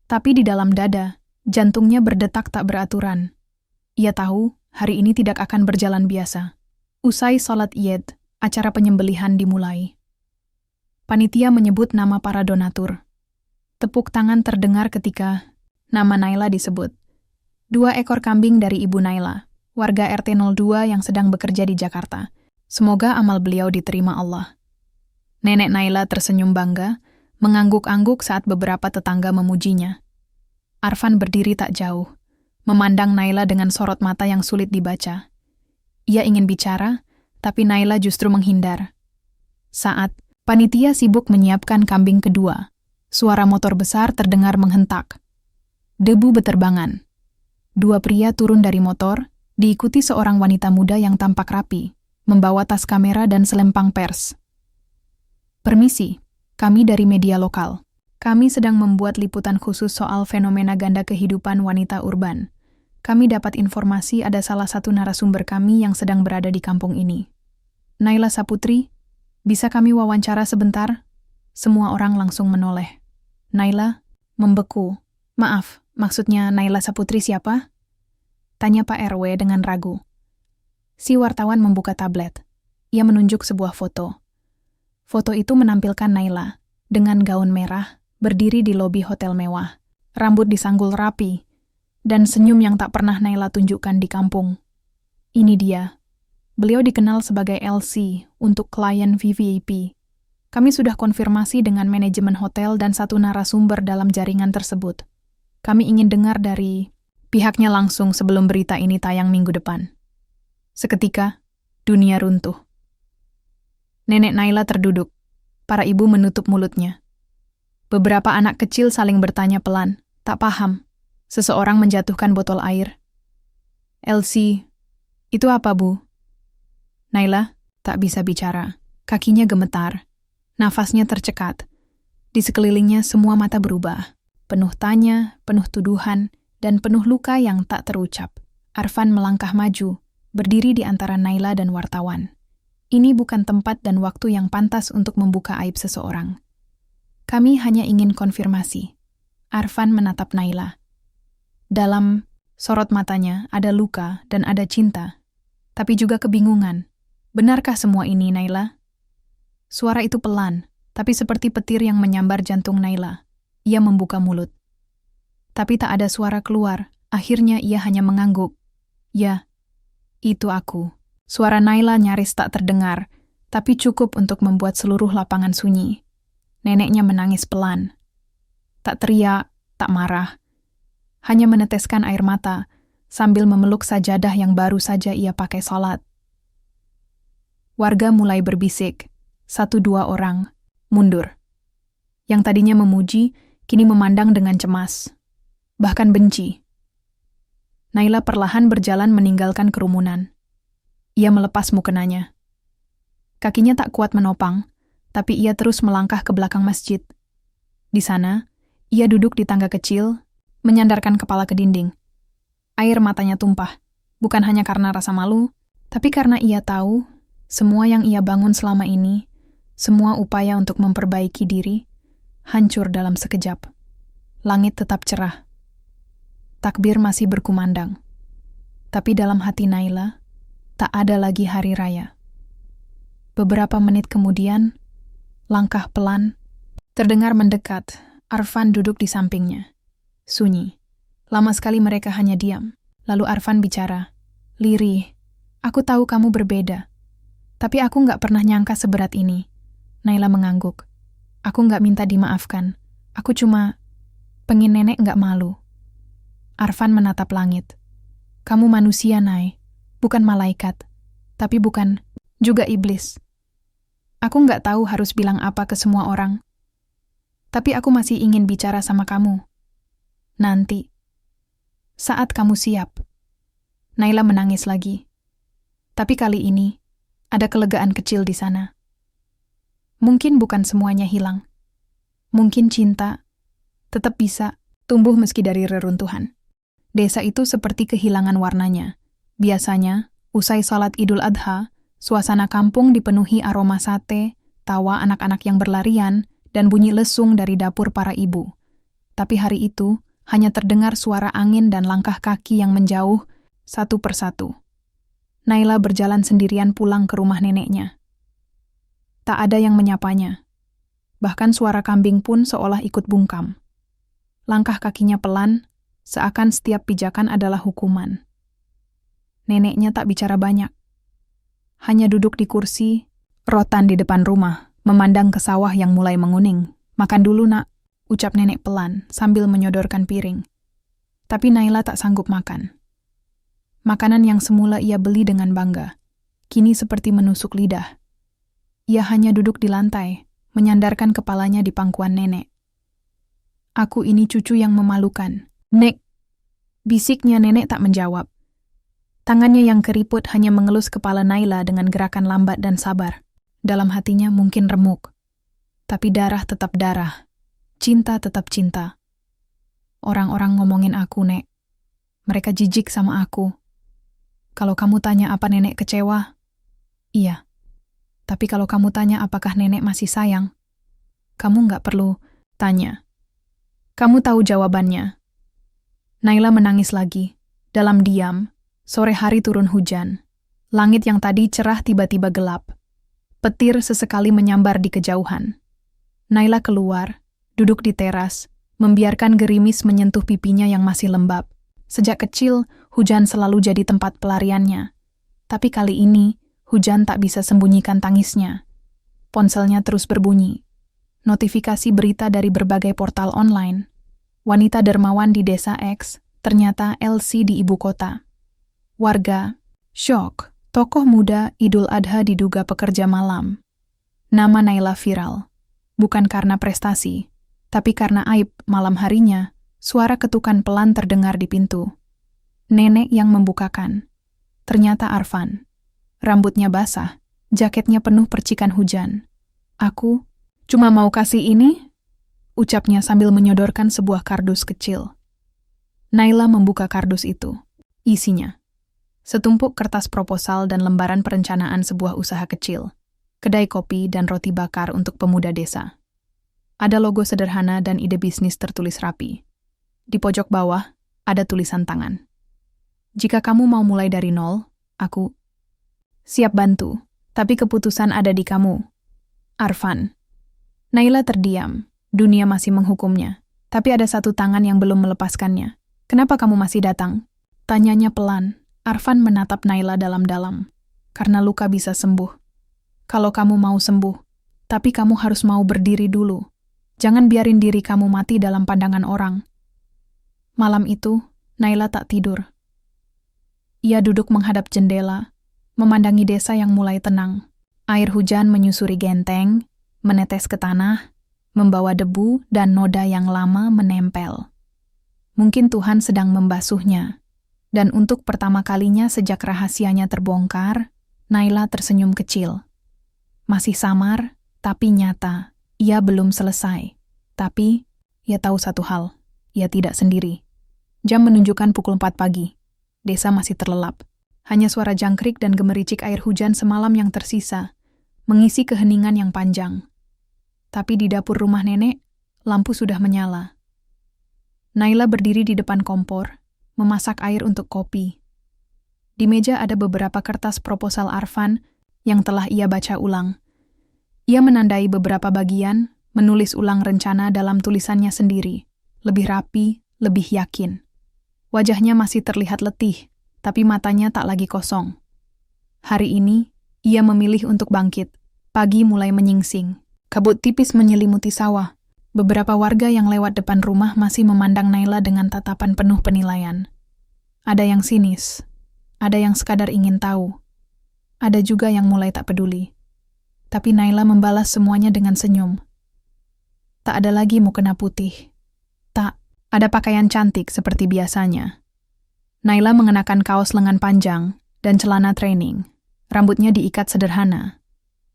Tapi di dalam dada, jantungnya berdetak tak beraturan. Ia tahu hari ini tidak akan berjalan biasa. Usai sholat Id, acara penyembelihan dimulai. Panitia menyebut nama para donatur. Tepuk tangan terdengar ketika nama Naila disebut. 2 ekor kambing dari Ibu Naila, warga RT 02 yang sedang bekerja di Jakarta. Semoga amal beliau diterima Allah. Nenek Naila tersenyum bangga, mengangguk-angguk saat beberapa tetangga memujinya. Arfan berdiri tak jauh, memandang Naila dengan sorot mata yang sulit dibaca. Ia ingin bicara, tapi Naila justru menghindar. Saat panitia sibuk menyiapkan kambing kedua, suara motor besar terdengar menghentak. Debu beterbangan. 2 pria turun dari motor, diikuti seorang wanita muda yang tampak rapi, membawa tas kamera dan selempang pers. Permisi, kami dari media lokal. Kami sedang membuat liputan khusus soal fenomena ganda kehidupan wanita urban. Kami dapat informasi ada salah satu narasumber kami yang sedang berada di kampung ini. Naila Saputri, bisa kami wawancara sebentar? Semua orang langsung menoleh. Naila membeku. Maaf, maksudnya Naila Saputri siapa? Tanya Pak RW dengan ragu. Si wartawan membuka tablet. Ia menunjuk sebuah foto. Foto itu menampilkan Naila dengan gaun merah, berdiri di lobi hotel mewah, rambut disanggul rapi, dan senyum yang tak pernah Naila tunjukkan di kampung. Ini dia. Beliau dikenal sebagai LC untuk klien VVIP. Kami sudah konfirmasi dengan manajemen hotel dan satu narasumber dalam jaringan tersebut. Kami ingin dengar dari pihaknya langsung sebelum berita ini tayang minggu depan. Seketika, dunia runtuh. Nenek Naila terduduk. Para ibu menutup mulutnya. Beberapa anak kecil saling bertanya pelan, tak paham. Seseorang menjatuhkan botol air. Elsie, itu apa, Bu? Naila tak bisa bicara. Kakinya gemetar. Nafasnya tercekat. Di sekelilingnya semua mata berubah. Penuh tanya, penuh tuduhan, dan penuh luka yang tak terucap. Arfan melangkah maju, berdiri di antara Naila dan wartawan. Ini bukan tempat dan waktu yang pantas untuk membuka aib seseorang. Kami hanya ingin konfirmasi. Arfan menatap Naila. Dalam sorot matanya ada luka dan ada cinta, tapi juga kebingungan. Benarkah semua ini, Naila? Suara itu pelan, tapi seperti petir yang menyambar jantung Naila. Ia membuka mulut. Tapi tak ada suara keluar, akhirnya ia hanya mengangguk. Ya, itu aku. Suara Naila nyaris tak terdengar, tapi cukup untuk membuat seluruh lapangan sunyi. Neneknya menangis pelan. Tak teriak, tak marah. Hanya meneteskan air mata, sambil memeluk sajadah yang baru saja ia pakai sholat. Warga mulai berbisik. 1-2 orang mundur. Yang tadinya memuji, kini memandang dengan cemas. Bahkan benci. Naila perlahan berjalan meninggalkan kerumunan. Ia melepas mukenanya. Kakinya tak kuat menopang, tapi ia terus melangkah ke belakang masjid. Di sana, ia duduk di tangga kecil, menyandarkan kepala ke dinding. Air matanya tumpah, bukan hanya karena rasa malu, Tapi karena ia tahu, semua yang ia bangun selama ini, semua upaya untuk memperbaiki diri, hancur dalam sekejap. Langit tetap cerah. Takbir masih berkumandang. Tapi dalam hati Naila, tak ada lagi hari raya. Beberapa menit kemudian, langkah pelan terdengar mendekat. Arfan duduk di sampingnya. Sunyi. Lama sekali mereka hanya diam. Lalu Arfan bicara. "Liri, aku tahu kamu berbeda. Tapi aku nggak pernah nyangka seberat ini." Naila mengangguk. "Aku nggak minta dimaafkan. Aku cuma pengen nenek nggak malu." Arfan menatap langit. "Kamu manusia, Nay. Bukan malaikat. Tapi bukan juga iblis. Aku nggak tahu harus bilang apa ke semua orang. Tapi aku masih ingin bicara sama kamu. Nanti. Saat kamu siap." Naila menangis lagi. Tapi kali ini, ada kelegaan kecil di sana. Mungkin bukan semuanya hilang. Mungkin cinta tetap bisa tumbuh meski dari reruntuhan. Desa itu seperti kehilangan warnanya. Biasanya, usai salat Idul Adha, suasana kampung dipenuhi aroma sate, tawa anak-anak yang berlarian, dan bunyi lesung dari dapur para ibu. Tapi hari itu, hanya terdengar suara angin dan langkah kaki yang menjauh satu persatu. Naila berjalan sendirian pulang ke rumah neneknya. Tak ada yang menyapanya. Bahkan suara kambing pun seolah ikut bungkam. Langkah kakinya pelan, seakan setiap pijakan adalah hukuman. Neneknya tak bicara banyak. Hanya duduk di kursi, rotan di depan rumah, memandang ke sawah yang mulai menguning. "Makan dulu, Nak," ucap nenek pelan sambil menyodorkan piring. Tapi Naila tak sanggup makan. Makanan yang semula ia beli dengan bangga, kini seperti menusuk lidah. Ia hanya duduk di lantai, menyandarkan kepalanya di pangkuan nenek. "Aku ini cucu yang memalukan, Nek." Bisiknya nenek tak menjawab. Tangannya yang keriput hanya mengelus kepala Naila dengan gerakan lambat dan sabar. Dalam hatinya mungkin remuk. Tapi darah tetap darah. Cinta tetap cinta. "Orang-orang ngomongin aku, Nek. Mereka jijik sama aku. Kalau kamu tanya apa nenek kecewa? Iya. Tapi kalau kamu tanya apakah nenek masih sayang? Kamu nggak perlu tanya. Kamu tahu jawabannya." Naila menangis lagi. Dalam diam, sore hari turun hujan. Langit yang tadi cerah tiba-tiba gelap. Petir sesekali menyambar di kejauhan. Naila keluar, duduk di teras, membiarkan gerimis menyentuh pipinya yang masih lembab. Sejak kecil, hujan selalu jadi tempat pelariannya. Tapi kali ini, hujan tak bisa sembunyikan tangisnya. Ponselnya terus berbunyi. Notifikasi berita dari berbagai portal online. Wanita dermawan di desa X, ternyata LC di ibu kota. Warga, syok. Tokoh muda Idul Adha diduga pekerja malam. Nama Naila viral. Bukan karena prestasi, tapi karena aib malam harinya, suara ketukan pelan terdengar di pintu. Nenek yang membukakan. Ternyata Arfan. Rambutnya basah, jaketnya penuh percikan hujan. "Aku cuma mau kasih ini," ucapnya sambil menyodorkan sebuah kardus kecil. Naila membuka kardus itu. Isinya setumpuk kertas proposal dan lembaran perencanaan sebuah usaha kecil, kedai kopi dan roti bakar untuk pemuda desa. Ada logo sederhana dan ide bisnis tertulis rapi. Di pojok bawah, ada tulisan tangan. "Jika kamu mau mulai dari nol, aku siap bantu, tapi keputusan ada di kamu. Arfan." Naila terdiam, dunia masih menghukumnya, tapi ada satu tangan yang belum melepaskannya. "Kenapa kamu masih datang?" Tanyanya pelan. Arfan menatap Naila dalam-dalam. "Karena luka bisa sembuh. Kalau kamu mau sembuh, tapi kamu harus mau berdiri dulu. Jangan biarin diri kamu mati dalam pandangan orang." Malam itu, Naila tak tidur. Ia duduk menghadap jendela, memandangi desa yang mulai tenang. Air hujan menyusuri genteng, menetes ke tanah, membawa debu dan noda yang lama menempel. Mungkin Tuhan sedang membasuhnya. Dan untuk pertama kalinya sejak rahasianya terbongkar, Naila tersenyum kecil. Masih samar, tapi nyata. Ia belum selesai. Tapi, ia tahu satu hal. Ia tidak sendiri. Jam menunjukkan pukul 4 pagi. Desa masih terlelap. Hanya suara jangkrik dan gemericik air hujan semalam yang tersisa, mengisi keheningan yang panjang. Tapi di dapur rumah nenek, lampu sudah menyala. Naila berdiri di depan kompor, memasak air untuk kopi. Di meja ada beberapa kertas proposal Arfan yang telah ia baca ulang. Ia menandai beberapa bagian, menulis ulang rencana dalam tulisannya sendiri, lebih rapi, lebih yakin. Wajahnya masih terlihat letih, tapi matanya tak lagi kosong. Hari ini, ia memilih untuk bangkit. Pagi mulai menyingsing. Kabut tipis menyelimuti sawah. Beberapa warga yang lewat depan rumah masih memandang Naila dengan tatapan penuh penilaian. Ada yang sinis, ada yang sekadar ingin tahu, ada juga yang mulai tak peduli. Tapi Naila membalas semuanya dengan senyum. Tak ada lagi mukena putih. Tak, ada pakaian cantik seperti biasanya. Naila mengenakan kaos lengan panjang dan celana training. Rambutnya diikat sederhana.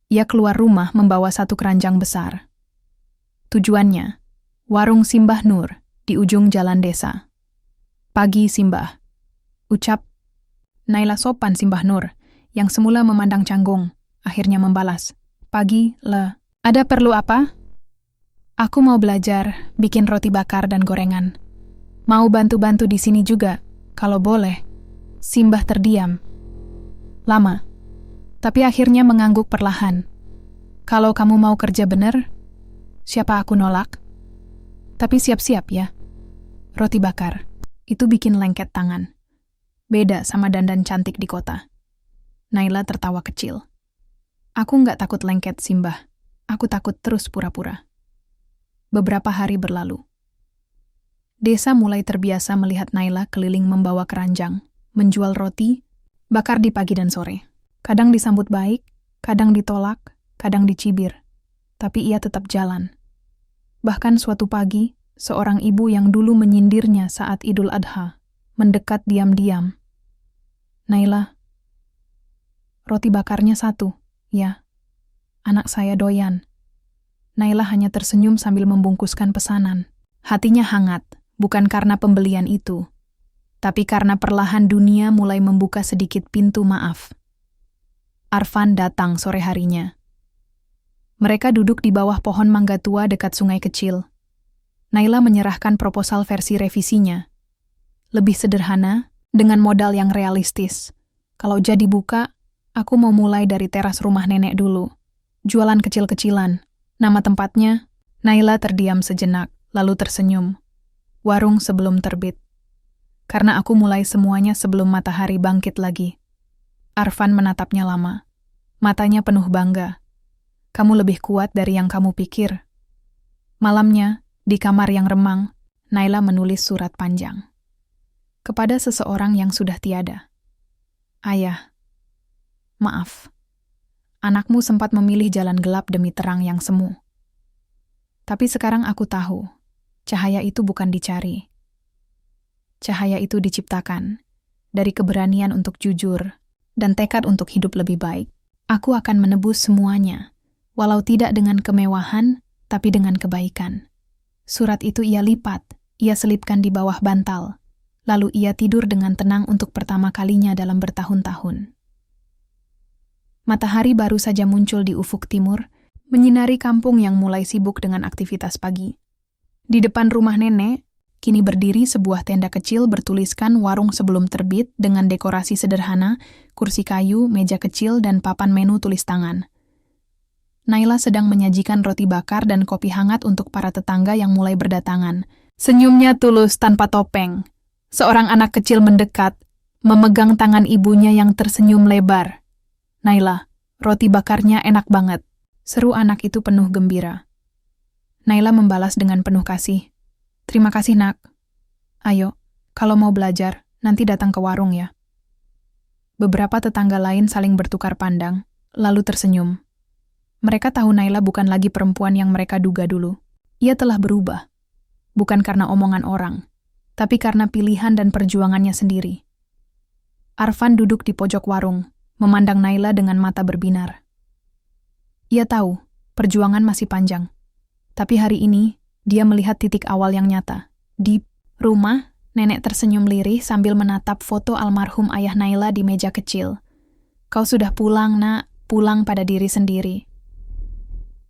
Ia keluar rumah membawa satu keranjang besar. Tujuannya, warung Simbah Nur di ujung jalan desa. Pagi Simbah. Ucap Naila sopan Simbah Nur, yang semula memandang canggung, akhirnya membalas. Pagi, Le. Ada perlu apa? Aku mau belajar, bikin roti bakar dan gorengan. Mau bantu-bantu di sini juga. Kalau boleh, Simbah terdiam. Lama, tapi akhirnya mengangguk perlahan. Kalau kamu mau kerja bener, siapa aku nolak? Tapi siap-siap ya. Roti bakar, itu bikin lengket tangan. Beda sama dandan cantik di kota. Naila tertawa kecil. Aku nggak takut lengket, Simbah. Aku takut terus pura-pura. Beberapa hari berlalu. Desa mulai terbiasa melihat Naila keliling membawa keranjang, menjual roti, bakar di pagi dan sore. Kadang disambut baik, kadang ditolak, kadang dicibir. Tapi ia tetap jalan. Bahkan suatu pagi, seorang ibu yang dulu menyindirnya saat Idul Adha, mendekat diam-diam. Naila, roti bakarnya satu, ya. Anak saya doyan. Naila hanya tersenyum sambil membungkuskan pesanan. Hatinya hangat. Bukan karena pembelian itu, tapi karena perlahan dunia mulai membuka sedikit pintu maaf. Arfan datang sore harinya. Mereka duduk di bawah pohon mangga tua dekat sungai kecil. Naila menyerahkan proposal versi revisinya. Lebih sederhana, dengan modal yang realistis. Kalau jadi buka, aku mau mulai dari teras rumah nenek dulu. Jualan kecil-kecilan. Nama tempatnya, Naila terdiam sejenak, lalu tersenyum. Warung sebelum terbit. Karena aku mulai semuanya sebelum matahari bangkit lagi. Arfan menatapnya lama. Matanya penuh bangga. Kamu lebih kuat dari yang kamu pikir. Malamnya, di kamar yang remang, Naila menulis surat panjang. Kepada seseorang yang sudah tiada. Ayah, maaf. Anakmu sempat memilih jalan gelap demi terang yang semu. Tapi sekarang aku tahu. Cahaya itu bukan dicari. Cahaya itu diciptakan dari keberanian untuk jujur dan tekad untuk hidup lebih baik. Aku akan menebus semuanya, walau tidak dengan kemewahan, tapi dengan kebaikan. Surat itu ia lipat, ia selipkan di bawah bantal, lalu ia tidur dengan tenang untuk pertama kalinya dalam bertahun-tahun. Matahari baru saja muncul di ufuk timur, menyinari kampung yang mulai sibuk dengan aktivitas pagi. Di depan rumah nenek, kini berdiri sebuah tenda kecil bertuliskan warung sebelum terbit dengan dekorasi sederhana, kursi kayu, meja kecil, dan papan menu tulis tangan. Naila sedang menyajikan roti bakar dan kopi hangat untuk para tetangga yang mulai berdatangan. Senyumnya tulus tanpa topeng. Seorang anak kecil mendekat, memegang tangan ibunya yang tersenyum lebar. Naila, roti bakarnya enak banget. Seru anak itu penuh gembira. Naila membalas dengan penuh kasih. Terima kasih, Nak. Ayo, kalau mau belajar, nanti datang ke warung ya. Beberapa tetangga lain saling bertukar pandang, lalu tersenyum. Mereka tahu Naila bukan lagi perempuan yang mereka duga dulu. Ia telah berubah. Bukan karena omongan orang, tapi karena pilihan dan perjuangannya sendiri. Arfan duduk di pojok warung, memandang Naila dengan mata berbinar. Ia tahu, perjuangan masih panjang. Tapi hari ini, dia melihat titik awal yang nyata. Di rumah, Nenek tersenyum lirih sambil menatap foto almarhum ayah Naila di meja kecil. Kau sudah pulang, Nak. Pulang pada diri sendiri.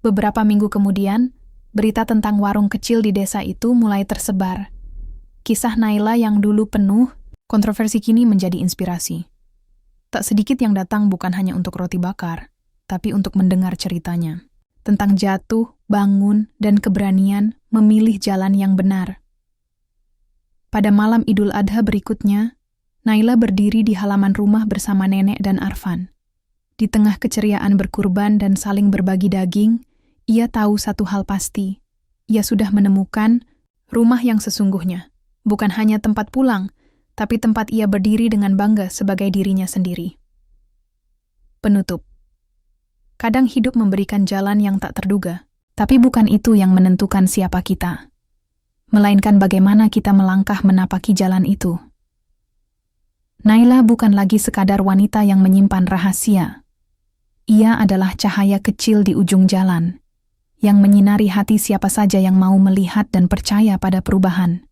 Beberapa minggu kemudian, berita tentang warung kecil di desa itu mulai tersebar. Kisah Naila yang dulu penuh kontroversi kini menjadi inspirasi. Tak sedikit yang datang bukan hanya untuk roti bakar, tapi untuk mendengar ceritanya. Tentang jatuh, bangun, dan keberanian memilih jalan yang benar. Pada malam Idul Adha berikutnya, Naila berdiri di halaman rumah bersama nenek dan Arfan. Di tengah keceriaan berkurban dan saling berbagi daging, ia tahu satu hal pasti. Ia sudah menemukan rumah yang sesungguhnya. Bukan hanya tempat pulang, tapi tempat ia berdiri dengan bangga sebagai dirinya sendiri. Penutup. Kadang hidup memberikan jalan yang tak terduga, tapi bukan itu yang menentukan siapa kita. Melainkan bagaimana kita melangkah menapaki jalan itu. Naila bukan lagi sekadar wanita yang menyimpan rahasia. Ia adalah cahaya kecil di ujung jalan, yang menyinari hati siapa saja yang mau melihat dan percaya pada perubahan.